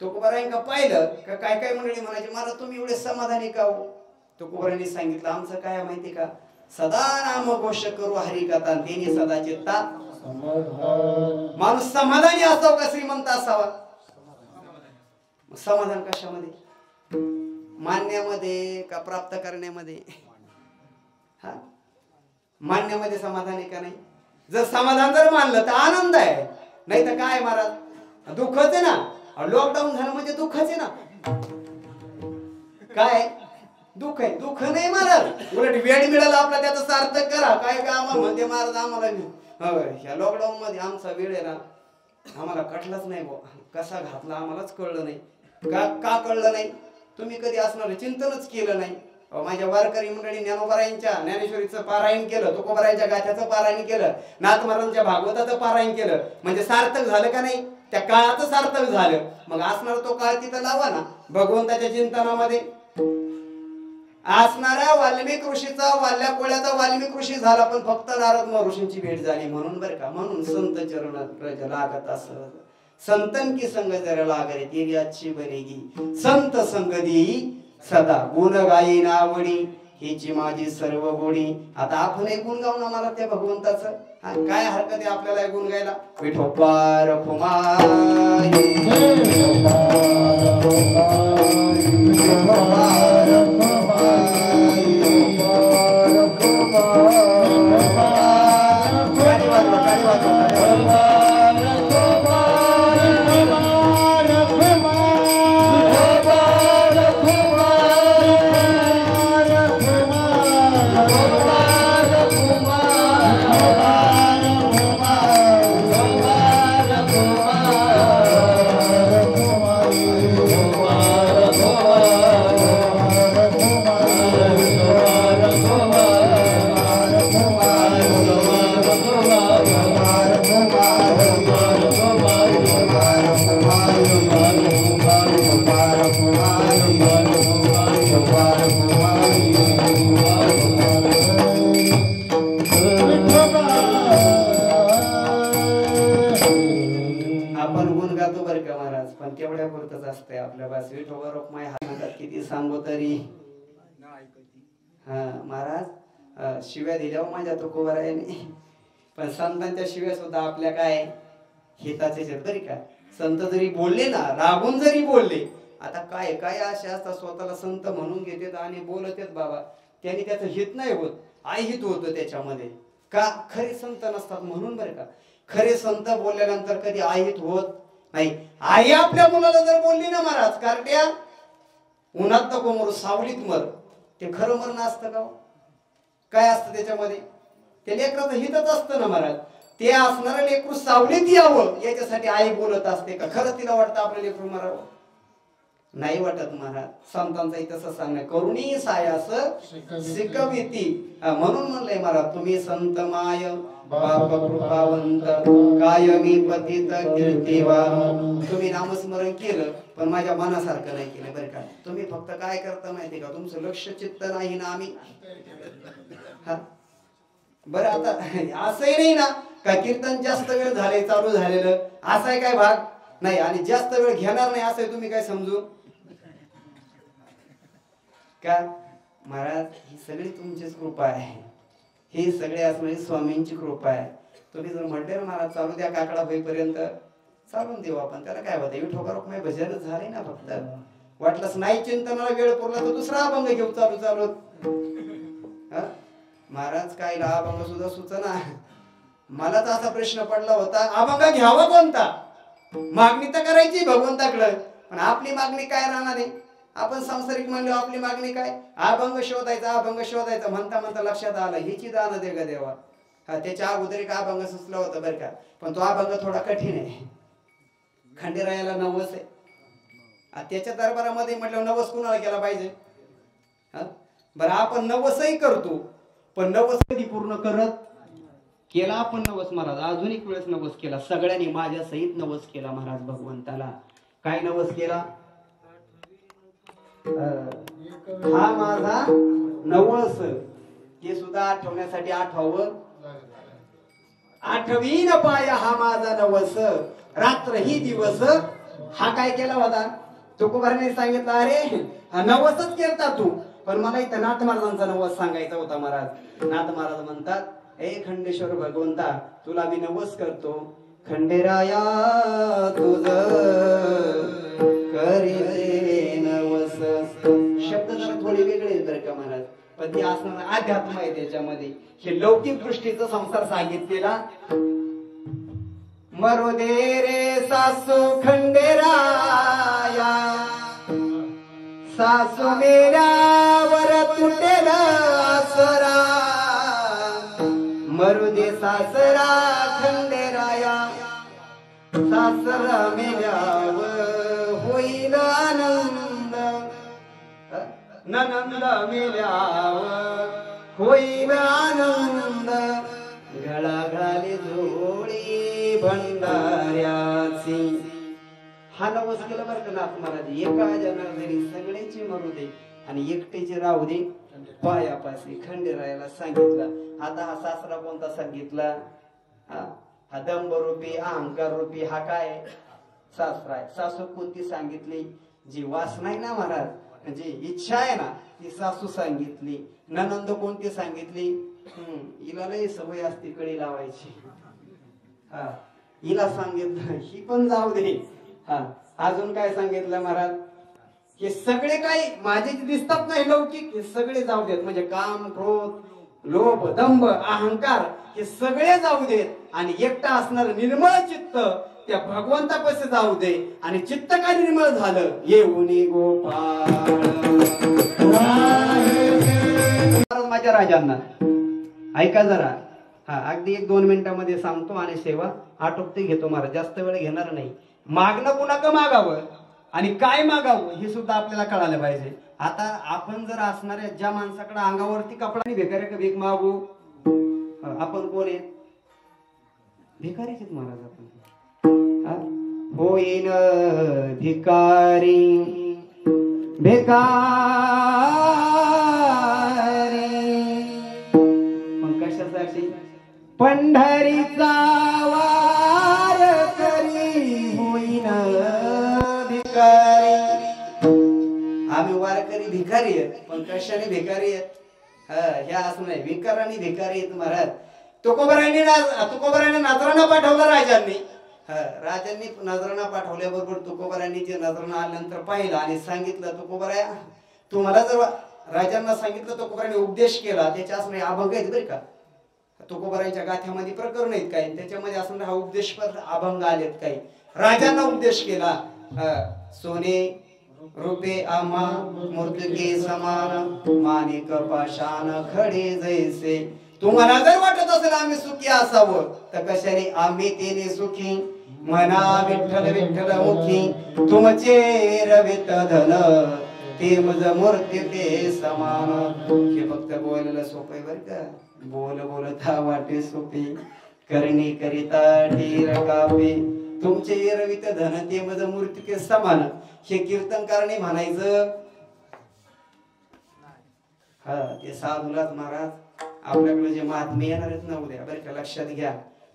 तुकोबारायांका पाहिलं का काय काय मंडळी म्हणायचे, मला तुम्ही एवढे समाधानी का हो? तुकोबारायांनी सांगितलं आमचं काय माहिती का, सदा नाम घोष करू हरिकथा तेनी सदा चित्तात. माणूस समाधानी असावा का श्रीमंत असावा? समाधान कशामध्ये? मानण्यामध्ये का प्राप्त करण्यामध्ये? मानण्यामध्ये समाधान आहे का नाही? जर समाधान जर मानलं तर आनंद आहे, नाही तर काय महाराज? दुःखच आहे ना. लॉकडाऊन झालं म्हणजे दुःखच आहे ना. काय दुःख आहे? दुःख नाही महाराज, उलट वेळ मिळाला आपला त्याचा सार्थक करा. काय का आम्हाला म्हणते महाराज, आम्हाला ह्या लॉकडाऊन मध्ये आमचा वेळ आहे ना, आम्हाला कटलाच नाही बो, कसा घातला आम्हालाच कळलं नाही. का कळलं नाही? तुम्ही कधी असणार चिंतनच केलं नाही. माझ्या वारकरी मंडळी ज्ञानोबारायांच्या ज्ञानेश्वरीचं पारायण केलं, तुकोबारायांच्या गाथ्याचं पारायण केलं, नाथ महाराजांच्या भागवताचं पारायण केलं, म्हणजे सार्थक झालं का नाही? त्या काळाचं सार्थक झालं. मग असणार तो काळ तिथं लावा ना भगवंताच्या चिंतनामध्ये. असणाऱ्या वाल्मिक ऋषीचा, वाल्या कोळ्याचा वाल्मिक ऋषी झाला, पण फक्त नारद ऋषींची भेट झाली म्हणून बरं का. म्हणून संत चरण रज लागत असं संतन की संग जर लागरे तेरी अच्छी बनेगी, संत संग देई सदा गुण गायी नावडी हिची माझी सर्व गोडी. आता आपण एक गुण गाऊ ना मला त्या भगवंताचं. काय हरकत आहे आपल्याला गुण गायला? विठोपार फुमाई किती सांगू तरी महाराज शिव्या दिल्या माझ्या तुकोबारायांनी. पण संतांच्या शिव्या सुद्धा आपल्या काय हिताचे आहेत बरी का. संत जरी बोलले ना, रागून जरी बोलले, आता काय काय असे असतात स्वतःला संत म्हणून घेतात आणि बोलत आहेत बाबा, त्यांनी त्याचं हित नाही होत, अहित होतं त्याच्यामध्ये. का? खरे संत नसतात म्हणून बरं का. खरे संत बोलल्यानंतर कधी अहित होत नाही. आई आपल्या मुलाला जर बोलली ना महाराज, कारट्या उन्हात नको मरू सावलीत मर, ते खरं मरण असतं का? काय असतं त्याच्यामध्ये? ते लेकराचं हितच असतं ना महाराज. ते असणारं लेकरू सावलीत यावं याच्यासाठी आई बोलत असते का? खरं तिला वाटतं आपलं लेकरू मरावं? नाही वाटत महाराज. संतांचा तसं सांगणं करुणी सायास शिकविती. म्हणून म्हणलंय महाराज, तुम्ही संत माय बाप कृपावंत कायमी पतित कीर्तिवान. तुम्ही नामस्मरण केलं पण माझ्या मनासारखं नाही केलं बरं का. तुम्ही फक्त काय करता माहिती का? तुमचं लक्ष चित्त नाही ना आम्ही. बरं आता असंही नाही ना का कीर्तन जास्त वेळ झाले चालू झालेलं असाय काय भाग नाही आणि जास्त वेळ घेणार नाही असं तुम्ही काय समजू का? महाराज ही सगळी तुमचीच कृपा आहे. हे सगळे असणारी स्वामींची कृपा आहे. तुम्ही जर म्हटले ना महाराज चालू द्या काकडा होईपर्यंत, चालून देऊ आपण. त्याला काय होतं? ठोकर माझे भजन झाले ना. फक्त वाटलंच नाही चिंतनाला वेळ पुरला तर दुसरा अभंग घेऊ चालू चालू. महाराज काय अभंग सुद्धा सुचना. मलाच असा प्रश्न पडला होता अभंग घ्यावा कोणता? मागणी तर करायची भगवंताकडे पण आपली मागणी काय राहणार आहे? आपण सांसारिक म्हणलो आपली मागणी काय? अभंग शोधायचा अभंग शोधायचा म्हणता म्हणता लक्षात आलं हिची दान दे ग देवा. त्याच्या अगोदर एक अभंग सुचला होता बरं का, पण तो अभंग थोडा कठीण आहे. खंडेरायाला नवस आहे. त्याच्या दरबारामध्ये म्हटलं नवस कुणाला केला पाहिजे? बरं आपण नवसही करतो पण नवस कधी पूर्ण करत केला आपण नवस महाराज. अजून एक वेळेस नवस केला सगळ्यांनी माझ्या सहित नवस केला महाराज भगवंताला. काय नवस केला? हा माझा नवस. हे सुद्धा आठवण्यासाठी आठवावं. आठवीन पाया हा माझा नवस रात्र ही दिवस. हा काय केला होता? तुकोबाराने सांगितलं अरे नवसच केलता तू, पण मला इथं नाथ महाराजांचा नवस सांगायचा होता महाराज. नाथ महाराज म्हणतात ए खंडेश्वर भगवंता तुला मी नवस करतो. खंडेराया तुझ करी नवस. शब्द जरा थोडे वेगळे बरं का महाराज, पण ते असणार अध्यात्म आहे त्याच्यामध्ये. हे लौकिक दृष्टीचा संसार सांगितलेला. मरू दे रे सासू खंडेराया, सासू मेल्यावर तुटेल आसरा. मरू दे सासरा खंडेराया, सासरा मेल्यावर होईल आनंद. ननंद मेल्यावर होईल आनंद. गळा घाली जोडी भंडाऱ्याची. हा नवस केला बरं का नाथ महाराज. एका जनार्दनी सगळ्याची मरू दे आणि एकटेची राहू दे पायापाशी. खंडेरायाला सांगितलं. आता हा सासरा कोणता सांगितला? हा दंभ रूपी अहंकार रूपी हा काय सासरा आहे. सासू कोणती सांगितली? जी वासना आहे ना महाराज, म्हणजे इच्छा आहे ना ती सासू सांगितली. ननंद कोणती सांगितली? हिला लय सवय असते कडी लावायची. हिला सांगितलं ही पण जाऊ दे. अजून काय सांगितलं महाराज? हे सगळे काही माझे जे दिसतात नाही लौकिक हे सगळे जाऊ देत. म्हणजे काम क्रोध लोभ दंभ अहंकार हे सगळे जाऊ देत आणि एकटा असणार निर्मळ चित्त त्या भगवंतापाशी जाऊ दे. आणि चित्त काय निर्मळ झालं येऊनी गोपाळ. माझ्या राजांना ऐका जरा. अगदी 1-2 मिनिटांमध्ये सांगतो आणि सेवा आटोपते घेतो महाराज. जास्त वेळ घेणार नाही. मागणं कुणाक मागावं आणि काय मागावं हे सुद्धा आपल्याला कळालं पाहिजे. आता आपण जर असणाऱ्या ज्या माणसाकडे अंगावरती कपडा भिकाऱ्या का भीक मागू? आपण कोण आहे? भिकारीच आहेत महाराज आपण. होईन भिकारी भिकारी. पण कशासाठी? पंढरीचा वार करी होईन भिकारी. आम्ही वारकरी भिकारी आहेत पण कशाने भिकारी आहेत? ह्या असं नाही भिकाराने भिकारी आहेत महाराज. तुकोबाराने नजराणा पाठवला राजांनी. राजांनी नजराणा पाठवल्याबरोबर तुकोबारांनी जे नजराणा आल्यानंतर पाहिलं आणि सांगितलं तुकोबाराया तुम्हाला जर राजांना सांगितलं तुकोबारांनी उपदेश केला. त्याच्या असं नाही अभंग आहेत बरं का. तुकोबारांच्या गाथ्यामध्ये प्रकरण आहेत काही त्याच्यामध्ये असं हा उपदेश अभंग आलेत काही. राजांना उपदेश केला. सोने रूपे आम्हा मूर्तिके समान माणिक पाषाण खडे जैसे. तुम्हाला जर वाटत असेल आम्ही सुखी असावं तर कशाने आम्ही तेने सुखी म्हणा विठ्ठल विठ्ठल मुखी तुमचे रवित धन ते मज मूर्ती ते समान. हे फक्त बोलायला सोपे बर का. बोल बोलता वाटे सोपे करणे करिता ढेर कापे तुमचे रवित धन ते मज मूर्ती ते समान. हे कीर्तनकारने म्हणायचं. हा ते साधूलाच महाराज आपल्याकडे जे महात्मे येणार आहेत ना उद्या बरं का लक्षात घ्या.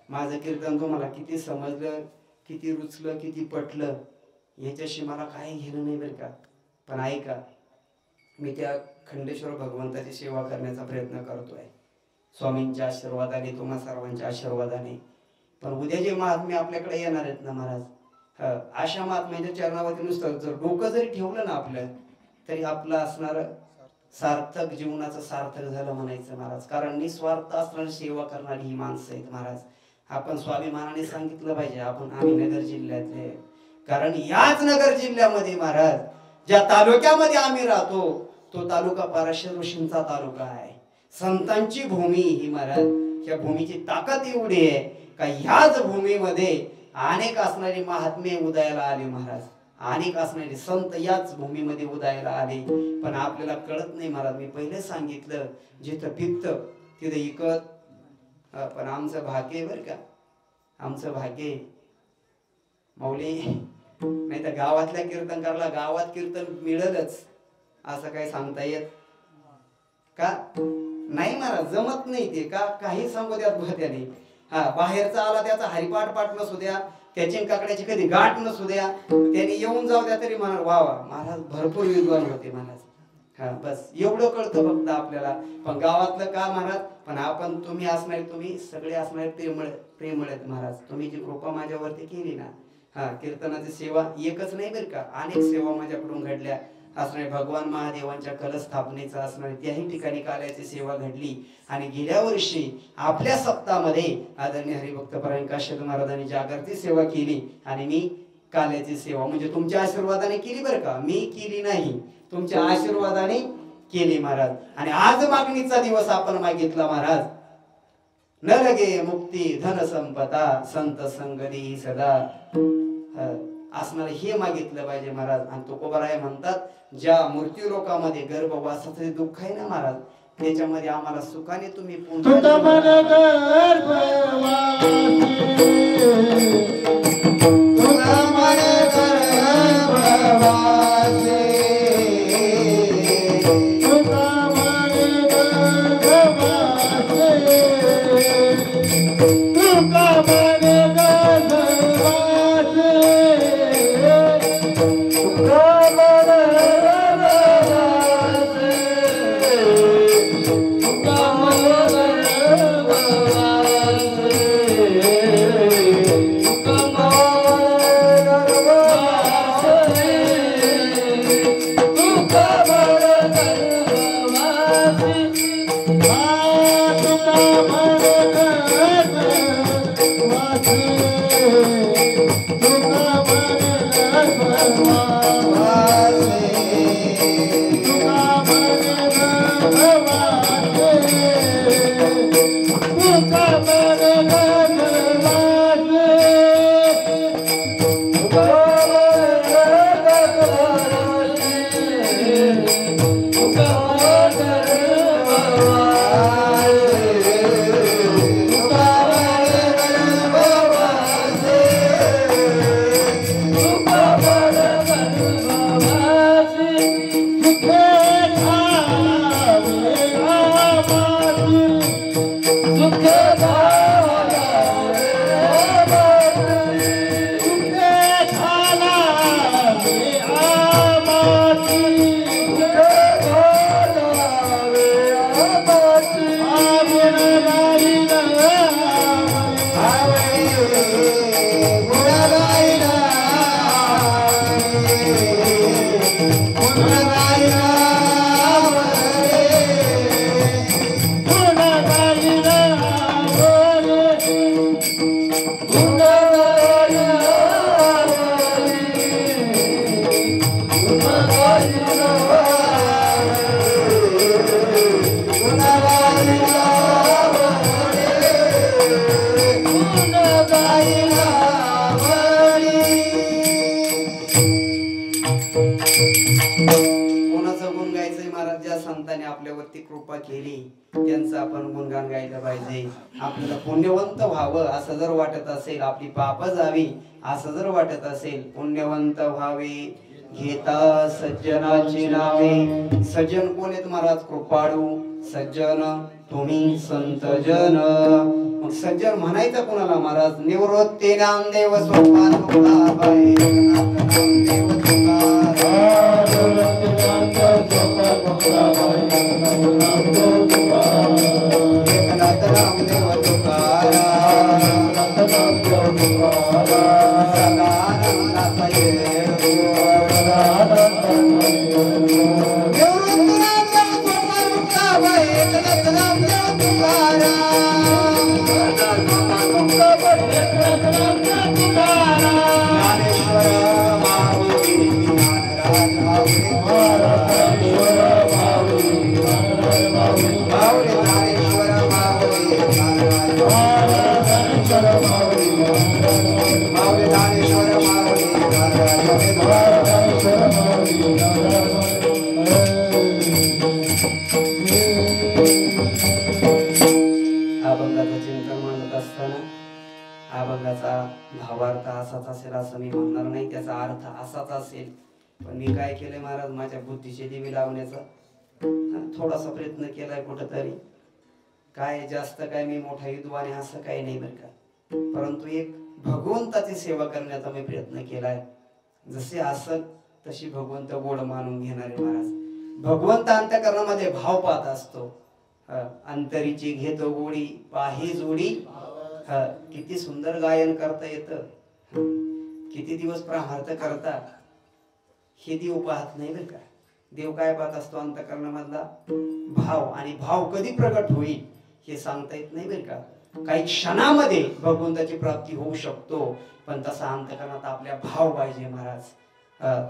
माझं कीर्तन तुम्हाला किती समजलं किती रुचलं किती पटलं याच्याशी मला काही घेणं नाही बरं का. पण ऐका मी त्या खंडेश्वर भगवंताची सेवा करण्याचा प्रयत्न करतोय स्वामींच्या आशीर्वादाने तुम्हा सर्वांच्या आशीर्वादाने. पण उद्या जे महात्मे आपल्याकडे येणार आहेत ना महाराज अशा महात्म्यांच्या चरणावरती नुसतं जर डोकं जरी ठेवलं ना आपलं तरी आपलं असणार सार्थक जीवनाचं सार्थक झालं म्हणायचं महाराज. कारण निस्वार्थ असणारी सेवा करणारी ही माणसं आहेत महाराज. आपण स्वाभिमानाने सांगितलं पाहिजे आपण आम्ही नगर जिल्ह्यातले. कारण याच नगर जिल्ह्यामध्ये महाराज ज्या तालुक्यामध्ये आम्ही राहतो तो तालुका पराशर ऋषींचा तालुका आहे. संतांची भूमी ही महाराज. या भूमीची ताकद एवढी आहे का ह्याच भूमीमध्ये अनेक असणारी महात्मे उदयाला आले महाराज. अनेक असणारे संत याच भूमीमध्ये उदयाला आले. पण आपल्याला कळत नाही महाराज. मी पहिले सांगितलं जिथं पिकतं तिथं इकत. पण आमचं भाग्य बर का आमचं भाग्य माऊली. नाही तर गावातल्या कीर्तनकारला गावात कीर्तन मिळेलच असं काही सांगता येत का नाही महाराज. जमत नाही ते का काही सांगू द्यात त्याने. हा बाहेरचा आला त्याचा हरिपाठ पाठ नसू द्या त्याची काकड्याची कधी गाठ नसू द्या त्याने येऊन जाऊ द्या तरी महाराज वा वा महाराज भरपूर विद्वान होते महाराज. हा बस एवढं कळतं फक्त आपल्याला. पण गावातलं का महाराज. पण आपण तुम्ही असणारे तुम्ही सगळे असणारे प्रेमळ आहेत महाराज. तुम्ही जी कृपा माझ्यावरती केली ना हा कीर्तनाची सेवा एकच नाही बरं का अनेक सेवा माझ्याकडून घडल्या असणारे. भगवान महादेवांच्या कलश स्थापनेचा असणारे त्याही ठिकाणी काल्याची सेवा घडली. आणि गेल्या वर्षी आपल्या सप्ताहामध्ये आदरणीय हरिभक्तपरायण काश्यप महाराजांनी जागरती सेवा केली आणि मी काल्याची सेवा म्हणजे तुमच्या आशीर्वादाने केली बरं का. मी केली नाही तुमच्या आशीर्वादाने केली महाराज. आणि आज मागणीचा दिवस आपण मागितला महाराज. न लगे मुक्ती धन संपदा संत संगती सदा असणार हे मागितलं पाहिजे महाराज. आणि तुकोबाराय म्हणतात ज्या मृत्यू लोकामध्ये गर्भवासाचं दुःख आहे ना महाराज त्याच्यामध्ये आम्हाला सुखाने तुम्ही कोणाचं गुण गायचंय महाराज? ज्या संतांनी आपल्यावरती कृपा केली त्यांचं आपण गुणगान गायलं पाहिजे. आपल्याला पुण्यवंत व्हावं असं जर वाटत असेल, आपली पाप जावी असं जर वाटत असेल, पुण्यवंत व्हावे घेता सज्जनाची नावे. सज्जन कोण आहेत महाराज? कृपाळू सज्जन तुम्ही संत जन. मग सज्जन म्हणायचं कोणाला महाराज? निवृत्ती नामदेव सोपान तुकाबाई, नामदेव तुकाराम. एकनाथ नामदेव तुकाराम, सदानंदाचा येळो. निवृत्ती नामदेव सोपान तुकाबाई, एकनाथ नामदेव तुकाराम. ज्ञानेश्वर माऊली ज्ञानराज माऊली, माऊली ज्ञानेश्वर माऊली ज्ञानराज माऊली, माऊली ज्ञानेश्वर माऊली अभंगाचं चिंतन मांडत असताना अभंगाचा भावार्थ असाच असेल असं मी म्हणणार नाही, त्याचा अर्थ असाच असेल. पण मी काय केलंय महाराज? माझ्या बुद्धीचे दिवे लावण्याचा थोडासा प्रयत्न केलाय कुठंतरी. काय जास्त काय मी मोठा विद्वान आहे असं काही नाही बरं का, परंतु एक भगवंताची सेवा करण्याचा मी प्रयत्न केलाय. जसे असत तशी भगवंत गोड मानून घेणारे महाराज. भगवंत अंतःकरणामध्ये भाव पाहत असतो. अंतरीची घेतो गोडी पाही जोडी. किती सुंदर गायन करता येतं, किती दिवस प्रामार्थ करता, हे देव पाहत नाही बरं का. देव काय पाहत असतो? अंतःकरणामधला भाव. आणि भाव कधी प्रकट होईल हे सांगता येत नाही बरं का. काही क्षणामध्ये भगवंताची प्राप्ती होऊ शकतो, पण तसा अंतःकरणात आपल्या भाव पाहिजे महाराज.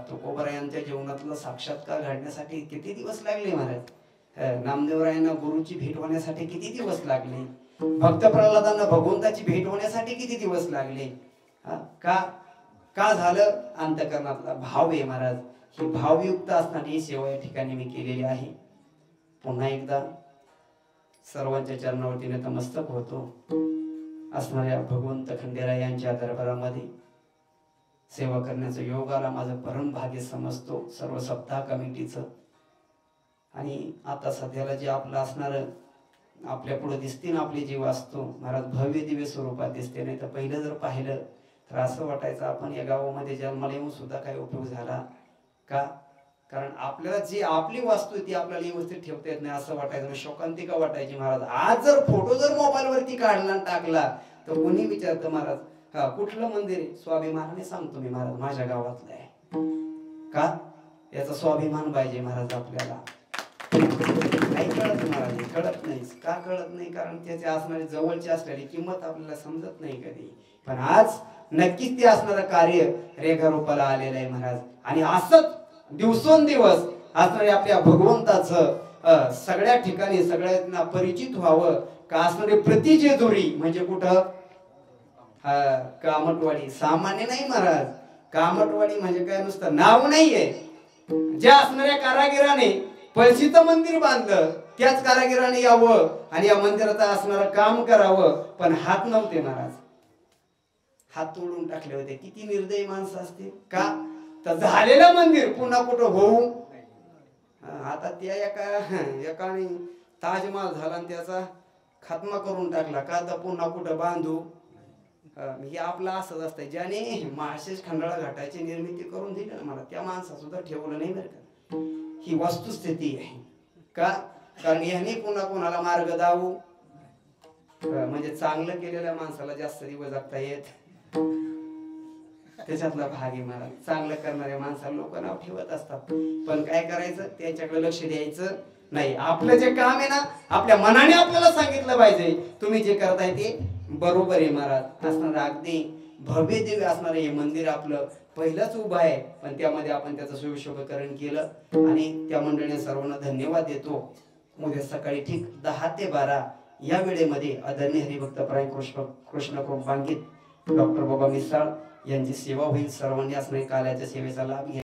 तुकोबरायांच्या जीवनातला साक्षात्कार घडण्यासाठी किती दिवस लागले महाराज? नामदेवरायांना गुरुची भेट होण्यासाठी किती दिवस लागले? भक्त प्रल्हादांना भगवंताची भेट होण्यासाठी किती दिवस लागले? का झालं? अंतःकरणातला भाव आहे महाराज. ही भावयुक्त असणारी सेवा या ठिकाणी मी केलेली आहे. पुन्हा एकदा सर्वांच्या चरणावरती नतमस्तक होतो. असणाऱ्या भगवंत खंडेराय यांच्या दरबारामध्ये सेवा करण्याचं योगाला माझं परम भाग्य समजतो, सर्व सप्ताह कमिटीचं. आणि आता सध्याला जे आपलं असणार आपल्या पुढे दिसते ना आपली जी वास्तू महाराज, भव्य दिव्य स्वरूपात दिसते. नाही तर पहिलं जर पाहिलं तर असं वाटायचं आपण या गावामध्ये जन्माला येऊन सुद्धा काही उपयोग झाला का? कारण आपल्याला जी आपली वास्तू ती आपल्याला व्यवस्थित ठेवता येत नाही असं वाटायचं, शोकांतिका वाटायची महाराज. आज जर फोटो जर मोबाईल वरती काढला आणि टाकला तर कोणी विचारतं महाराज कुठलं मंदिर आहे? स्वाभिमानाने सांगतो मी महाराज माझ्या गावातलं आहे. का? याचा स्वाभिमान पाहिजे महाराज आपल्याला. नाही कळत महाराज, कळत नाही. का कळत नाही? कारण त्याचे असणारी जवळची असलेली किंमत आपल्याला समजत नाही कधी. पण आज नक्कीच ते असणारं कार्य रेखारूपाला आलेलं आहे महाराज. आणि असंच दिवसोंदिवस असणारे आपल्या भगवंताचं सगळ्या ठिकाणी सगळ्यांना परिचित व्हावं. का असणारे प्रतिजेजुरी म्हणजे कुठं? कामटवाडी. सामान्य नाही महाराज, कामटवाडी म्हणजे काय नुसतं नाव नाहीये. ज्या असणाऱ्या कारागिराने पळशीचं मंदिर बांधलं त्याच कारागिराने यावं आणि या मंदिराचं असणारं काम करावं, पण हात नव्हते महाराज, हात तोडून टाकले होते. किती निर्दयी माणसं असते. का? तर झालेलं मंदिर पुन्हा कुठं होऊ. आता त्या एकाने ताजमहाल झाला आणि त्याचा खात्मा करून टाकला. का? तर पुन्हा कुठं बांधू. हे आपलं असंच असतं. ज्याने माळशेज खंडाळा घाटाची निर्मिती करून दिली ना मला, त्या माणसा सुद्धा ठेवलं नाही बरं का. ही वस्तुस्थिती आहे. का? कारण याने पुन्हा कोणाला मार्ग दावू. म्हणजे चांगलं केलेल्या माणसाला जास्त दिवस जगता येत, त्याच्यातला भाग आहे महाराज. चांगलं करणाऱ्या माणसाला लोक नाव ठेवत असतात, पण काय करायचं? त्याच्याकडे लक्ष द्यायचं नाही. आपलं जे काम आहे ना, आपल्या मनाने आपल्याला सांगितलं पाहिजे तुम्ही जे करताय ते बरोबर आहे महाराज. असणार अगदी भव्य दिव्य असणार हे मंदिर आपलं पहिलंच उभं आहे, पण त्यामध्ये आपण त्याचं सुशोभीकरण केलं आणि त्या मंडळीने सर्वांना धन्यवाद देतो. उद्या सकाळी ठीक 10 ते 12 या वेळेमध्ये आदरणीय हरिभक्तपरायण कृष्ण कृपांकित डॉक्टर बाबा मिसाळ यांची सेवा होईल. सर्वांनी असणारी कार्याच्या सेवेचा लाभ घ्या.